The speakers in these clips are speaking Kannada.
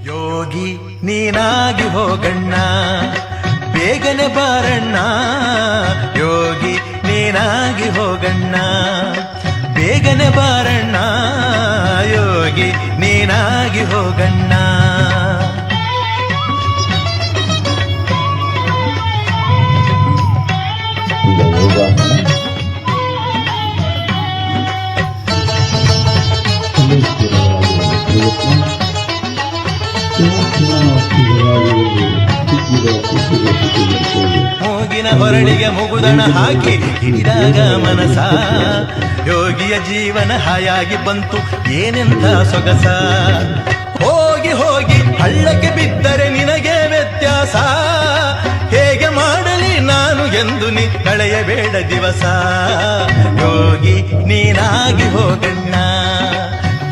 ಯೋಗಿ ನೀನಾಗಿ ಹೋಗಣ್ಣ, ಬೇಗನೆ ಬಾರಣ್ಣ. ಯೋಗಿ ನೀನಾಗಿ ಹೋಗಣ್ಣ, ಬೇಗನೆ ಬಾರಣ್ಣ. ಯೋಗಿ ನೀನಾಗಿ ಹೋಗಣ್ಣ. ಮೂಗಿನ ಹೊರಳಿಗೆ ಮುಗುದಣ ಹಾಕಿ ಹಿಡಿದಾಗ ಮನಸ, ಯೋಗಿಯ ಜೀವನ ಹಾಯಾಗಿ ಬಂತು ಏನೆಂತ ಸೊಗಸ. ಹೋಗಿ ಹೋಗಿ ಹಳ್ಳಕ್ಕೆ ಬಿದ್ದರೆ ನಿನಗೆ ವ್ಯತ್ಯಾಸ, ಹೇಗೆ ಮಾಡಲಿ ನಾನು ಎಂದು ನೀ ಕಳೆಯಬೇಡ ದಿವಸ. ಯೋಗಿ ನೀನಾಗಿ ಹೋಗಣ್ಣ,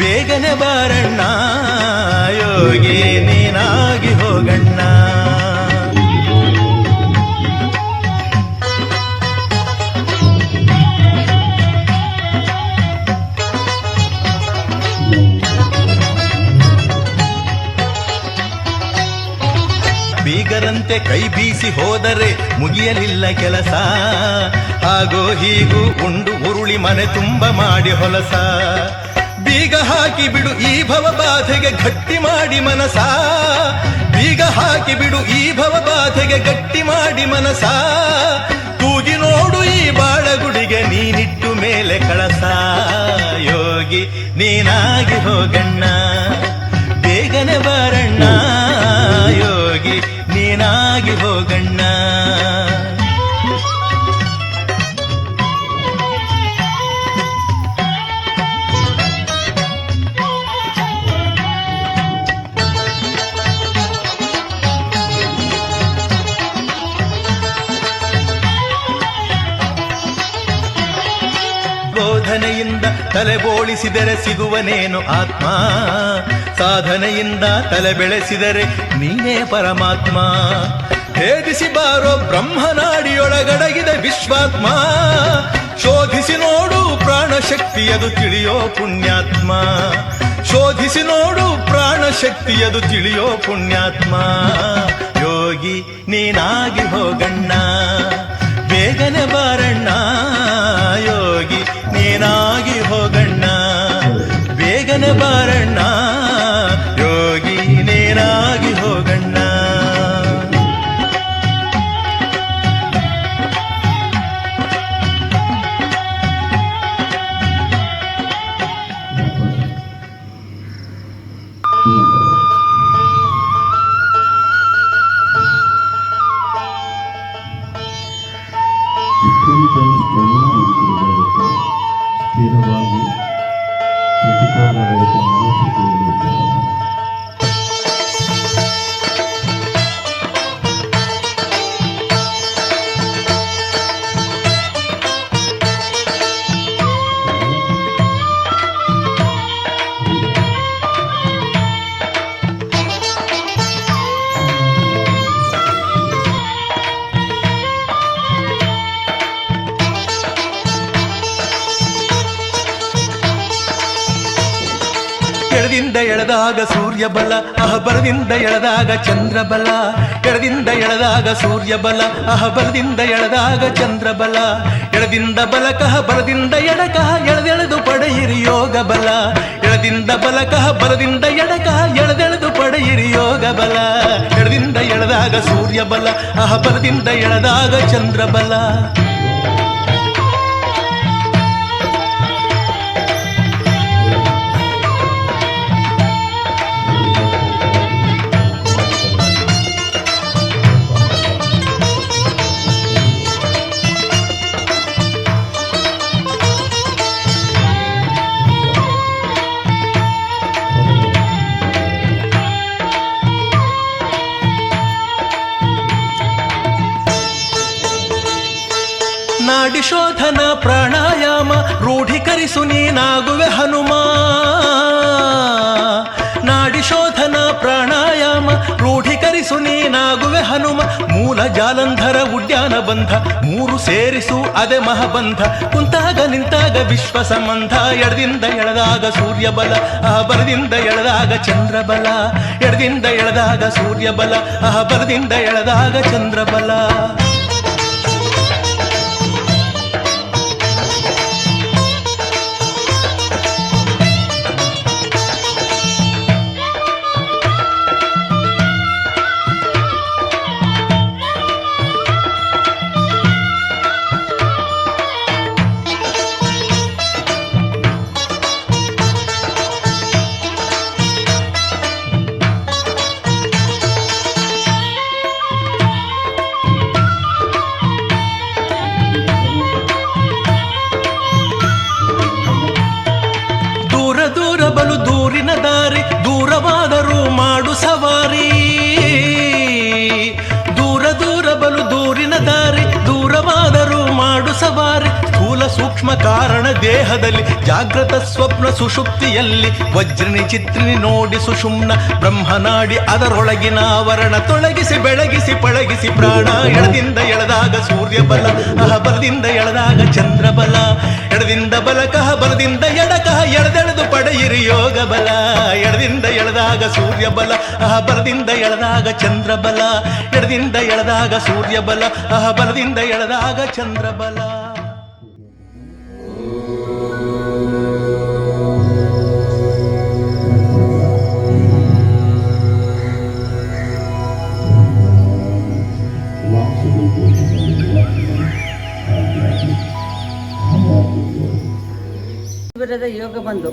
ಬೇಗನೆ ಬಾರಣ್ಣ. ಯೋಗಿ ನೀನಾಗಿ ಹೋಗಣ್ಣ. ಬೀಗರಂತೆ ಕೈ ಬೀಸಿ ಹೋದರೆ ಮುಗಿಯಲಿಲ್ಲ ಕೆಲಸ, ಹಾಗೋ ಹೀಗೂ ಉಂಡು ಉರುಳಿ ಮನೆ ತುಂಬ ಮಾಡಿ ಹೊಲಸ. ಬೀಗ ಹಾಕಿ ಬಿಡು ಈ ಭವ ಬಾಧೆಗೆ ಗಟ್ಟಿ ಮಾಡಿ ಮನಸ, ಬೀಗ ಹಾಕಿ ಬಿಡು ಈ ಭವ ಬಾಧೆಗೆ ಗಟ್ಟಿ ಮಾಡಿ ಮನಸ. ತೂಗಿ ನೋಡು ಈ ಬಾಳಗುಡಿಗೆ ನೀನಿಟ್ಟು ಮೇಲೆ ಕಳಸ. ಯೋಗಿ ನೀನಾಗಿ ಹೋಗಣ್ಣ, ಬೇಗನೆ ಬಾರಣ್ಣ. ಯೋಗಿ ನೀನಾಗಿ ಹೋಗಣ್ಣ. ಬೋಧನೆಯಿಂದ ತಲೆ ಬೋಳಿಸಿದರೆ ಸಿಗುವನೇನು ಆತ್ಮ, ಸಾಧನೆಯಿಂದ ತಲೆ ಬೆಳೆಸಿದರೆ ನೀನೇ ಪರಮಾತ್ಮ. ಭೇದಿಸಿ ಬಾರೋ ಬ್ರಹ್ಮನಾಡಿಯೊಳಗಡಗಿದೆ ವಿಶ್ವಾತ್ಮ, ಶೋಧಿಸಿ ನೋಡು ಪ್ರಾಣ ಶಕ್ತಿಯದು ತಿಳಿಯೋ ಪುಣ್ಯಾತ್ಮ. ಶೋಧಿಸಿ ನೋಡು ಪ್ರಾಣ ಶಕ್ತಿಯದು ತಿಳಿಯೋ ಪುಣ್ಯಾತ್ಮ. ಯೋಗಿ ನೀನಾಗಿ ಹೋಗಣ್ಣ, ಬೇಗನೆ ಬಾರಣ್ಣ. ಯೋಗಿ ನೀನಾಗಿ ಹೋಗಣ್ಣ, ಬೇಗನೆ ಬಾರಣ್ಣ. ಯೋಗಿ ನೀನಾಗಿ ಹೋಗಣ್ಣ. ವಿಪರೀತ ಎಲ್ಲ ಸ್ಥಿರವಾಗಿ ಪ್ರತಿಕಾರರಹಿತ ಮನಸ್ಥಿತಿಯಲ್ಲಿ ಇದ್ದಾರೆ. ಎಡದಿಂದ ಎಳೆದಾಗ ಸೂರ್ಯ ಬಲ ಬಲದಿಂದ ಎಳೆದಾಗ ಚಂದ್ರ ಬಲ. ಎಡದಿಂದ ಎಳೆದಾಗ ಸೂರ್ಯ ಬಲ ಬಲದಿಂದ ಎಳೆದಾಗ ಚಂದ್ರ ಬಲ. ಎಡದಿಂದ ಬಲಕಃ ಬಲದಿಂದ ಎಡಕಃ ಎಳೆದೆಳೆದು ಪಡೆಯಿರಿ ಯೋಗ ಬಲ. ಎಡದಿಂದ ಬಲಕಃ ಬಲದಿಂದ ಎಡಕಃ ಎಳೆದೆಳೆದು ಪಡೆಯಿರಿ ಯೋಗ ಬಲ. ಎಡದಿಂದ ಎಳೆದಾಗ ಸೂರ್ಯ ಬಲ ಬಲದಿಂದ ಎಳೆದಾಗ ಚಂದ್ರ ಬಲ. ನಾಡಿಶೋಧನ ಪ್ರಾಣಾಯಾಮ ರೂಢಿಕರಿಸು ನೀನಾಗುವೆ ಹನುಮ. ನಾಡಿಶೋಧನ ಪ್ರಾಣಾಯಾಮ ರೂಢಿಕರಿಸು ನೀನಾಗುವೆ ಹನುಮ. ಮೂಲ ಜಾಲಂಧರ ಉಡ್ಯಾನ ಬಂಧ ಮೂರು ಸೇರಿಸು ಅದೆ ಮಹಾಬಂಧ. ಕುಂತಾಗ ನಿಂತಾಗ ವಿಶ್ವ ಸಂಬಂಧ. ಎಡದಿಂದ ಎಳೆದಾಗ ಸೂರ್ಯ ಬಲ ಬಲದಿಂದ ಎಳೆದಾಗ ಚಂದ್ರ ಬಲ. ಎಡದಿಂದ ಎಳೆದಾಗ ಸೂರ್ಯ ಬಲ ಬಲದಿಂದ ಎಳೆದಾಗ ಚಂದ್ರ ಬಲ. ಬಲು ದೂರಿನ ದಾರಿ ದೂರವಾದರೂ ಮಾಡು ಸವಾರಿ. ದೂರ ದೂರ ಬಲು ದೂರಿನ ದಾರಿ ದೂರವಾದರೂ ಮಾಡು ಸವಾರಿ. ಸ್ಥೂಲ ಸೂಕ್ಷ್ಮ ಕಾರಣ ದೇಹದಲ್ಲಿ ಜಾಗೃತ ಸ್ವಪ್ನ ಸುಷುಪ್ತಿಯಲ್ಲಿ ವಜ್ರಿನಿ ಚಿತ್ರಿನಿ ನೋಡಿ ಸುಷುಮ್ನ ಬ್ರಹ್ಮನಾಡಿ ಅದರೊಳಗಿನ ಆವರಣ ತೊಳಗಿಸಿ ಬೆಳಗಿಸಿ ಪಳಗಿಸಿ ಪ್ರಾಣ. ಎಡದಿಂದ ಎಳೆದಾಗ ಸೂರ್ಯ ಬಲ ಬಲದಿಂದ ಎಳೆದಾಗ ಚಂದ್ರ ಬಲ. ಎಡದಿಂದ ಬಲಕಃ ಬಲದಿಂದ ಎಡಕಃ ಎಳೆದೆಳೆದು ಪಡೆಯಿರಿ ಯೋಗ ಬಲ. ಎಡದಿಂದ ಎಳೆದಾಗ ಸೂರ್ಯ ಬಲ ಬಲದಿಂದ ಎಳೆದಾಗ ಚಂದ್ರ ಬಲ. ಎಡದಿಂದ ಎಳೆದಾಗ ಸೂರ್ಯ ಬಲ ಬಲದಿಂದ ಎಳೆದಾಗ ಚಂದ್ರ ಬಲ. ಶಿಬಿರದ ಯೋಗ ಬಂಧು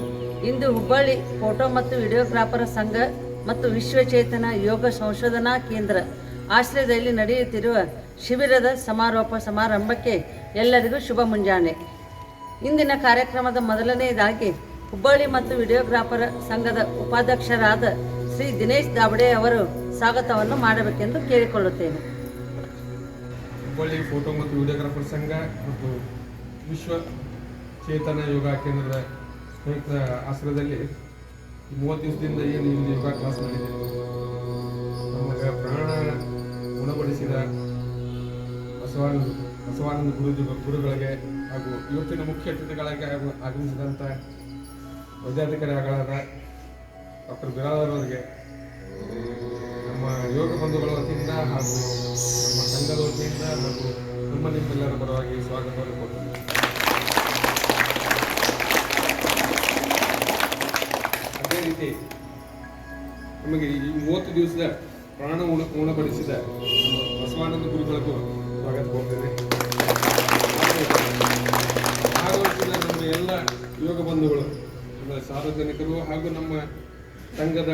ಇಂದು ಹುಬ್ಬಳ್ಳಿ ಫೋಟೋ ಮತ್ತು ವಿಡಿಯೋಗ್ರಾಫರ್ ಸಂಘ ಮತ್ತು ವಿಶ್ವಚೇತನ ಯೋಗ ಸಂಶೋಧನಾ ಕೇಂದ್ರ ಆಶ್ರಯದಲ್ಲಿ ನಡೆಯುತ್ತಿರುವ ಶಿಬಿರದ ಸಮಾರೋಪ ಸಮಾರಂಭಕ್ಕೆ ಎಲ್ಲರಿಗೂ ಶುಭ ಮುಂಜಾನೆ. ಇಂದಿನ ಕಾರ್ಯಕ್ರಮದ ಮೊದಲನೆಯದಾಗಿ ಹುಬ್ಬಳ್ಳಿ ಮತ್ತು ವಿಡಿಯೋಗ್ರಾಫರ್ ಸಂಘದ ಉಪಾಧ್ಯಕ್ಷರಾದ ಶ್ರೀ ದಿನೇಶ್ ದಾಬಡೆ ಅವರು ಸ್ವಾಗತವನ್ನು ಮಾಡಬೇಕೆಂದು ಕೇಳಿಕೊಳ್ಳುತ್ತೇನೆ. ಹುಬ್ಬಳ್ಳಿ ಫೋಟೋ ಮತ್ತು ವಿಡಿಯೋಗ್ರಾಫರ್ ಸಂಘ ಮತ್ತು ವಿಶ್ವ ಚೇತನ ಯೋಗ ಕೇಂದ್ರದ ಸಂಯುಕ್ತ ಆಶ್ರಯದಲ್ಲಿ 30 ದಿವಸದಿಂದ ಏನು ಇಲ್ಲಿ ಯೋಗ ಕ್ಲಾಸ್ ಮಾಡಿದೆ. ನಮಗೆ ಪ್ರಾಣ ಗುಣಪಡಿಸಿದ ಬಸವಾನಂದ ಗುರುಗಳಿಗೆ ಹಾಗೂ ಇವತ್ತಿನ ಮುಖ್ಯ ಅತಿಥಿಗಳಾಗಿ ಆಗಮಿಸಿದಂಥ ವೈದ್ಯಾಧಿಕಾರಿಗಳಾದ ಡಾಕ್ಟರ್ ಬಿರಾದರ್ ಅವರಿಗೆ ನಮ್ಮ ಯೋಗ ಬಂಧುಗಳ ವತಿಯಿಂದ ಹಾಗೂ ನಮ್ಮ ಸಂಘದ ವತಿಯಿಂದ ಹಾಗೂ ನಿಮ್ಮೆಲ್ಲರ ಪರವಾಗಿ ಸ್ವಾಗತವನ್ನು ಕೊಡ್ತೀನಿ. ಅದೇ ರೀತಿ ನಮಗೆ ಈ 30 ದಿವಸದ ಪ್ರಾಣ ಉಣಪಡಿಸಿದ ಬಸವಾನಂದ ಗುರುಗಳಿಗೂ ಸ್ವಾಗತ ಕೊಡ್ತೇನೆ. ಭಾಗವಹಿಸಿದ ನಮ್ಮ ಎಲ್ಲ ಯೋಗ ಬಂಧುಗಳು, ನಮ್ಮ ಸಾರ್ವಜನಿಕರು ಹಾಗೂ ನಮ್ಮ ಸಂಘದ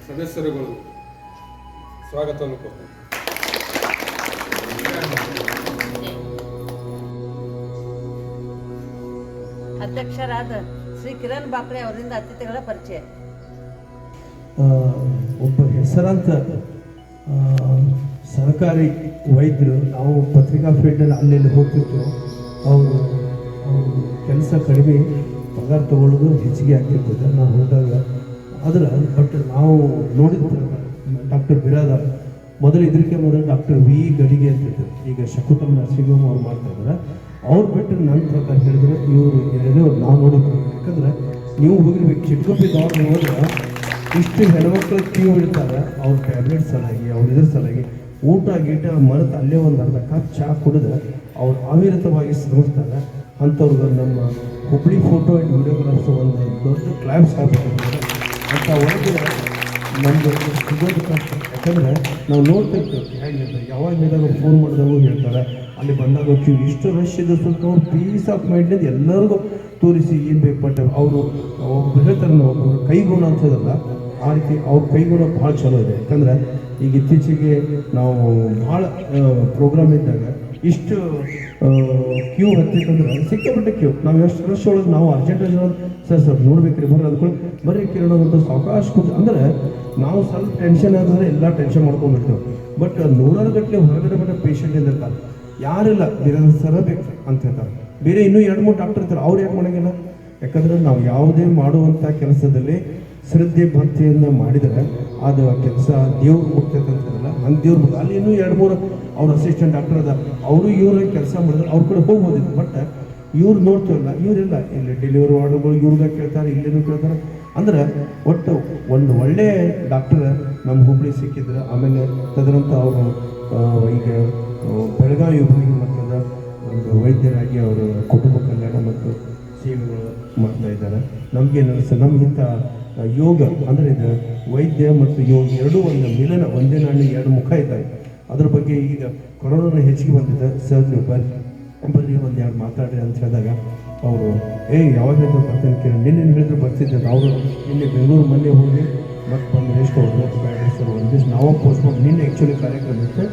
ಸದಸ್ಯರುಗಳು ಸ್ವಾಗತವನ್ನು ಕೊಡ್ತೇನೆ. ಅಧ್ಯಕ್ಷರಾದ ಶ್ರೀ ಕಿರಣ್ ಬಾಕ್ರೆ ಅವರಿಂದ ಅತಿಥಿಗಳ ಪರಿಚಯ. ಒಬ್ಬ ಹೆಸರಾಂತ ಸರ್ಕಾರಿ ವೈದ್ಯರು, ನಾವು ಪತ್ರಿಕಾ ಫೀಲ್ಡಲ್ಲಿ ಅಲ್ಲಿ ಹೋಗ್ತಿರ್ತೀವಿ. ಅವರು ಕೆಲಸ ಕಡಿಮೆ, ಪಗಾರ ತಗೊಳ್ಳೋದು ಹೆಚ್ಚಿಗೆ ಆಗ್ತಿರ್ತದೆ ನಾವು ಹೋದಾಗ. ಆದರೆ ಬಟ್ ನಾವು ನೋಡಿದ ಡಾಕ್ಟರ್ ಬಿರಾದಾರ್ ಮೊದಲು ಇದಕ್ಕೆ ಮೊದಲು ಡಾಕ್ಟರ್ ವಿ ಗಡಿಗೆ ಅಂತಿದ್ರು, ಈಗ ಶಕುಂತಲಾ ನರ್ಸಿಂಗ್ ಹೋಮ್ ಅವ್ರು ಮಾಡ್ತಾ ಇದ್ದಾರೆ. ಅವ್ರು ಬಿಟ್ಟು ನನ್ನ ಪ್ರಕಾರ ಹೇಳಿದ್ರೆ ಇವರು ಎರಡೇ ನಾವು ನೋಡಿದ್ರು. ಯಾಕಂದ್ರೆ ನೀವು ಹೋಗಿರ್ಬೇಕು ಚಿಕ್ಕಪ್ಪಿ ದವಾಖಾನೆ ಹೋದ್ರೆ ಇಷ್ಟು ಹೆಣ್ಮಕ್ಳು ಕ್ಯೂ ಇಡ್ತಾರೆ. ಅವ್ರ ಟ್ಯಾಬ್ಲೆಟ್ ಸಲಾಗಿ ಅವ್ರ ಇದ್ರ ಸಲಾಗಿ ಊಟ ಗೀಟ ಮರೆತು ಅಲ್ಲೇ ಒಂದು ಅರ್ಧ ಕಪ್ ಚಹಾ ಕುಡಿದ್ರೆ ಅವ್ರು ಅವಿರತವಾಗಿ ಶ್ರಮಿಸ್ತಾರೆ. ಅಂಥವ್ರಿಗೆ ನಮ್ಮ ಹುಬ್ಳಿ ಫೋಟೋ ಆ್ಯಂಡ್ ವಿಡಿಯೋಗ್ರಾಫ್ಸ್ ಒಂದು ದೊಡ್ಡ ಕ್ಲಾಬ್ಸ್ ಆಗ್ಬಿಟ್ಟಿದ್ದಾರೆ. ಅಂತ ಒಳಗೆ ನಮ್ಮದು ಸಿಗೋದು ಕಷ್ಟ. ಯಾಕಂದರೆ ನಾವು ನೋಡ್ತಿರ್ತೀವಿ ಹೇಗಿರ್ತಾರೆ, ಯಾವಾಗ ಹೇಳಿದಾಗ ಫೋನ್ ಮಾಡಿದಾಗ ಹೇಳ್ತಾರೆ ಅಲ್ಲಿ ಬಂದಾಗ ಕ್ಯೂ ಇಷ್ಟು ರಶ್ ಇದೆ. ಸ್ವಲ್ಪ ಅವ್ರು ಪೀಸ್ ಆಫ್ ಮೈಂಡ್ನಿಂದ ಎಲ್ಲರಿಗೂ ತೋರಿಸಿ ಏನು ಬೇಕು. ಬಟ್ ಅವರು ಒಬ್ಬರು ಹೇಳ್ತಾರೆ ನಾವು ಕೈಗುಣ ಅಂತದಲ್ಲ, ಆ ರೀತಿ ಅವ್ರ ಕೈಗುಣ ಭಾಳ ಚಲೋ ಇದೆ. ಯಾಕಂದರೆ ಈಗ ಇತ್ತೀಚೆಗೆ ನಾವು ಭಾಳ ಪ್ರೋಗ್ರಾಮ್ ಇದ್ದಾಗ ಇಷ್ಟು ಕ್ಯೂ ಹತ್ತಿತ್ತಂದ್ರೆ ಸಿಕ್ಕಾಪಟ್ಟೆ ಕ್ಯೂ. ನಾವು ಎಷ್ಟು ರಶ್ ಒಳಗೆ ನಾವು ಅರ್ಜೆಂಟ್ ಸರ್ ನೋಡ್ಬೇಕ್ರಿ ಬರ್ರಿ ಅಂದ್ಕೊಂಡು ಬರ್ರಿ ಕಿರಣ ಅಂತ ಸಾವಕಾಶ ಕೂತು. ಅಂದರೆ ನಾವು ಸ್ವಲ್ಪ ಟೆನ್ಷನ್ ಆಗಿದ್ರೆ ಎಲ್ಲ ಟೆನ್ಷನ್ ಮಾಡ್ಕೊಂಡ್ಬಿಡ್ತೇವೆ. ಬಟ್ ನೂರಾರು ಗಟ್ಟಲೆ ಹೊರಗಡೆ ಬರೋ ಪೇಷಂಟ್ ಇರ್ತಾರೆ, ಯಾರಿಲ್ಲ ಬೇರೆ ಸರ ಬೇಕು ಅಂತ ಹೇಳ್ತಾರೆ. ಬೇರೆ ಇನ್ನೂ 2-3 ಡಾಕ್ಟರ್ ಇರ್ತಾರೆ, ಅವ್ರು ಯಾಕೆ ಮಾಡೋಂಗಿಲ್ಲ? ಯಾಕಂದರೆ ನಾವು ಯಾವುದೇ ಮಾಡುವಂಥ ಕೆಲಸದಲ್ಲಿ ಶ್ರದ್ಧೆ ಭಕ್ತಿಯಿಂದ ಮಾಡಿದರೆ ಅದು ಕೆಲಸ ದೇವ್ರು ಮುಟ್ತೈತೆ ಅಂತಾರಲ್ಲ, ಹಂಗೆ ದೇವ್ರು ಮುಟ್ಟ. ಅಲ್ಲಿ ಇನ್ನೂ 2-3 ಅವ್ರ ಅಸಿಸ್ಟೆಂಟ್ ಡಾಕ್ಟರ್ ಅದ, ಅವರು ಇವ್ರ ಕೆಲಸ ಮಾಡಿದ್ರೆ ಅವ್ರ ಕಡೆ ಹೋಗ್ಬೋದಿತ್ತು. ಬಟ್ ಇವ್ರು ನೋಡ್ತೀವಲ್ಲ, ಇವರೆಲ್ಲ ಇಲ್ಲಿ ಡೆಲಿವರಿ ವಾರ್ಡ್ಗಳು ಇವ್ರಿಗೆ ಕೇಳ್ತಾರೆ, ಇಲ್ಲೇನು ಕೇಳ್ತಾರೆ. ಅಂದ್ರೆ ಒಟ್ಟು ಒಂದು ಒಳ್ಳೆಯ ಡಾಕ್ಟರ್ ನಮ್ಮ ಹುಬ್ಳಿ ಸಿಕ್ಕಿದ್ರು. ಆಮೇಲೆ ತದನಂತರ ಅವರು ಈಗ ಬೆಳಗಾವಿ ವಿಭಾಗೀಯ ಮಟ್ಟದ ಒಂದು ವೈದ್ಯರಾಗಿ ಅವರು ಕುಟುಂಬ ಕಲ್ಯಾಣ ಮತ್ತು ಸೇವೆಗಳು ಮಾಡ್ತಾ ಇದ್ದಾರೆ. ನಮಗೇನು ಅನಿಸ್ತದೆ, ನಮಗಿಂತ ಯೋಗ ಅಂದರೆ ಇದು ವೈದ್ಯ ಮತ್ತು ಯೋಗ ಎರಡೂ ಒಂದು ಮಿಲನ, ಒಂದೇ ನಾಣ್ಯ ಎರಡು ಮುಖ ಇದ್ದಾವೆ. ಅದ್ರ ಬಗ್ಗೆ ಈಗ ಕೊರೋನಾ ಹೆಚ್ಚಿಗೆ ಬಂದಿದೆ. ಸರ್ ನೀವು ಬರ್ರಿ ಒಂದು ಎರಡು ಮಾತಾಡ್ರಿ ಅಂತ ಹೇಳಿದಾಗ ಅವರು ಯಾವಾಗ ಹೇಳಿದ್ರು ಬರ್ತೀನಿ ಕೇಳಿ, ನಿನ್ನೆ ಹೇಳಿದ್ರು ಬರ್ತಿದ್ದೆ. ಅವರು ನಿನ್ನೆ ಬೆಂಗಳೂರು ಮೊನ್ನೆ ಹೋಗಿ ಮತ್ತು ಬಂದು ಎಷ್ಟು ಹೋದ್ರು ಬೇಡ ಸರ್ ಒಂದು ದಿವಸ ನಾವು ಪೋಸ್ಟ್ಪೋನ್. ನಿನ್ನೆ ಆ್ಯಕ್ಚುಲಿ ಕಾರ್ಯಕ್ರಮ ಇತ್ತು,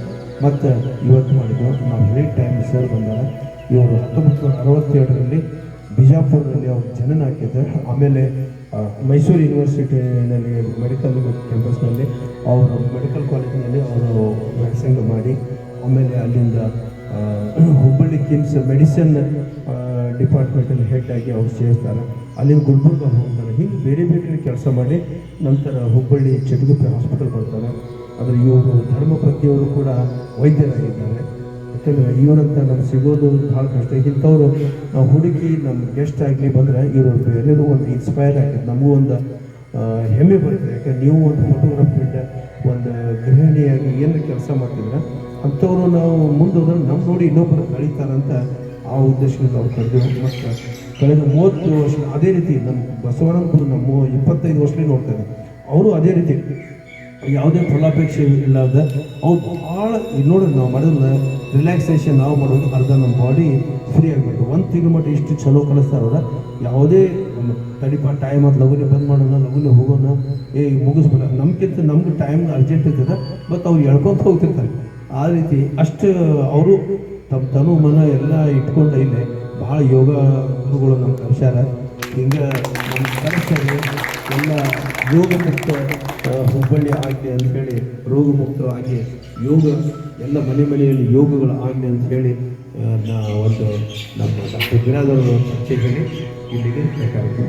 ಮತ್ತು ಇವತ್ತು ಮಾಡಿದ್ರು. ನಾವು ಲೇಟ್ ಟೈಮ್ ಸರ್ ಬಂದಾಗ ಇವರು 1967ರಲ್ಲಿ ಬಿಜಾಪುರದಲ್ಲಿ ಅವ್ರು ಜನನ ಹಾಕಿದ್ದಾರೆ. ಆಮೇಲೆ ಮೈಸೂರು ಯೂನಿವರ್ಸಿಟಿನಲ್ಲಿ ಮೆಡಿಕಲ್ ಕ್ಯಾಂಪಸ್ನಲ್ಲಿ ಅವರು ಮೆಡಿಕಲ್ ಕಾಲೇಜಿನಲ್ಲಿ ಅವರು ವ್ಯಾಕ್ಸಿನ್ ಮಾಡಿ, ಆಮೇಲೆ ಅಲ್ಲಿಂದ ಹುಬ್ಬಳ್ಳಿ ಕಿಮ್ಸ್ ಮೆಡಿಸಿನ್ ಡಿಪಾರ್ಟ್ಮೆಂಟಲ್ಲಿ ಹೆಡ್ ಆಗಿ ಅವ್ರು ಸೇರಿಸ್ತಾರೆ. ಅಲ್ಲಿಂದ ಗುಲ್ಬರ್ಗ ಹೋಗ್ತಾರೆ. ಹೀಗೆ ಬೇರೆ ಬೇರೆ ಕೆಲಸ ಮಾಡಿ ನಂತರ ಹುಬ್ಬಳ್ಳಿ ಚಟಗುಪ್ಪೆ ಹಾಸ್ಪಿಟಲ್ ಬರ್ತಾರೆ. ಆದರೆ ಇವರು ಧರ್ಮಪತಿಯವರು ಕೂಡ ವೈದ್ಯರಾಗಿದ್ದಾರೆ. ಯಾಕಂದರೆ ಇವರಂತ ನಮ್ಗೆ ಸಿಗೋದು ಭಾಳ ಕಷ್ಟ. ಇಂಥವ್ರು ನಾವು ಹುಡುಕಿ ನಮ್ಮ ಗೆಸ್ಟ್ ಆಗಲಿ ಬಂದರೆ ಇವರು ಬೇರೆಯವರು ಒಂದು ಇನ್ಸ್ಪೈರ್ ಆಗ್ತದೆ, ನಮಗೂ ಒಂದು ಹೆಮ್ಮೆ ಬರುತ್ತೆ. ಯಾಕಂದ್ರೆ ನೀವು ಒಂದು ಫೋಟೋಗ್ರಾಫಿಂದ ಒಂದು ಗೃಹಿಣಿಯಾಗಿ ಏನು ಕೆಲಸ ಮಾಡ್ತಿದ್ರೆ ಅಂಥವ್ರು ನಾವು ಮುಂದೆ ಹೋದ್ರೆ ನಮ್ಮ ನೋಡಿ ಇನ್ನೊಬ್ಬರು ಕಳೀತಾರಂತ ಆ ಉದ್ದೇಶದಿಂದ ಅವ್ರು ಕರೆದೇವು. ಮತ್ತು ಕಳೆದ 30 ವರ್ಷ ಅದೇ ರೀತಿ ನಮ್ಮ ಬಸವನಂತರು ನಮ್ಮ 25 ವರ್ಷದಲ್ಲಿ ನೋಡ್ತಾರೆ. ಅವರು ಅದೇ ರೀತಿ ಯಾವುದೇ ಫಲಾಪೇಕ್ಷೆ ಇಲ್ಲದ ಅವ್ರು ಭಾಳ ನೋಡಿ ನಾವು ಮಾಡಿದ್ರೆ ರಿಲ್ಯಾಕ್ಸೇಷನ್ ನಾವು ಮಾಡೋದು ಅರ್ಧ ನಮ್ಮ ಬಾಡಿ ಫ್ರೀ ಆಗಬೇಕು. 1 ತಿಂಗಳು ಮಟ್ಟ ಇಷ್ಟು ಚಲೋ ಕಲಿಸ್ತಾರವ್ರ. ಯಾವುದೇ ತಡಿಪ ಟೈಮ್ ಅದು ಲಘುನೆ ಬಂದ್ ಮಾಡೋಣ, ಲಘುನೆ ಹೋಗೋಣ, ಮುಗಿಸ್ಬೇಡ. ನಮ್ಗಿಂತ ನಮ್ಗೆ ಟೈಮ್ ಅರ್ಜೆಂಟ್ ಇರ್ತದೆ, ಮತ್ತು ಅವ್ರು ಎಳ್ಕೊಂತ ಹೋಗ್ತಿರ್ತಾರೆ. ಆ ರೀತಿ ಅಷ್ಟು ಅವರು ತಮ್ಮ ತನು ಮನ ಎಲ್ಲ ಇಟ್ಕೊಂಡು ಇಲ್ಲೇ ಭಾಳ ಯೋಗ ಗುರುಗಳು ನಮ್ಮ ಕಲಿಸ್ಯಾರ. ಹಿಂಗೆ ನಮ್ಮ ಕಲಿಸ್ತಾರೆ ಎಲ್ಲ ಯೋಗ ಮುಕ್ತ ಹುಬ್ಬಳ್ಳಿ ಆಗಲಿ ಅಂಥೇಳಿ, ರೋಗ ಮುಕ್ತವಾಗಿ ಯೋಗ ಎಲ್ಲ ಮನೆಯಲ್ಲಿ ಯೋಗಗಳು ಆಗಲಿ ಅಂತ ಹೇಳಿ ಒಂದು ನಮ್ಮ ಡಾಕ್ಟರ್ ಬಿರಾದರ್ ಚರ್ಚೆಗೆ ಇಲ್ಲಿಗೆ ಬೇಕಾಗುತ್ತೆ.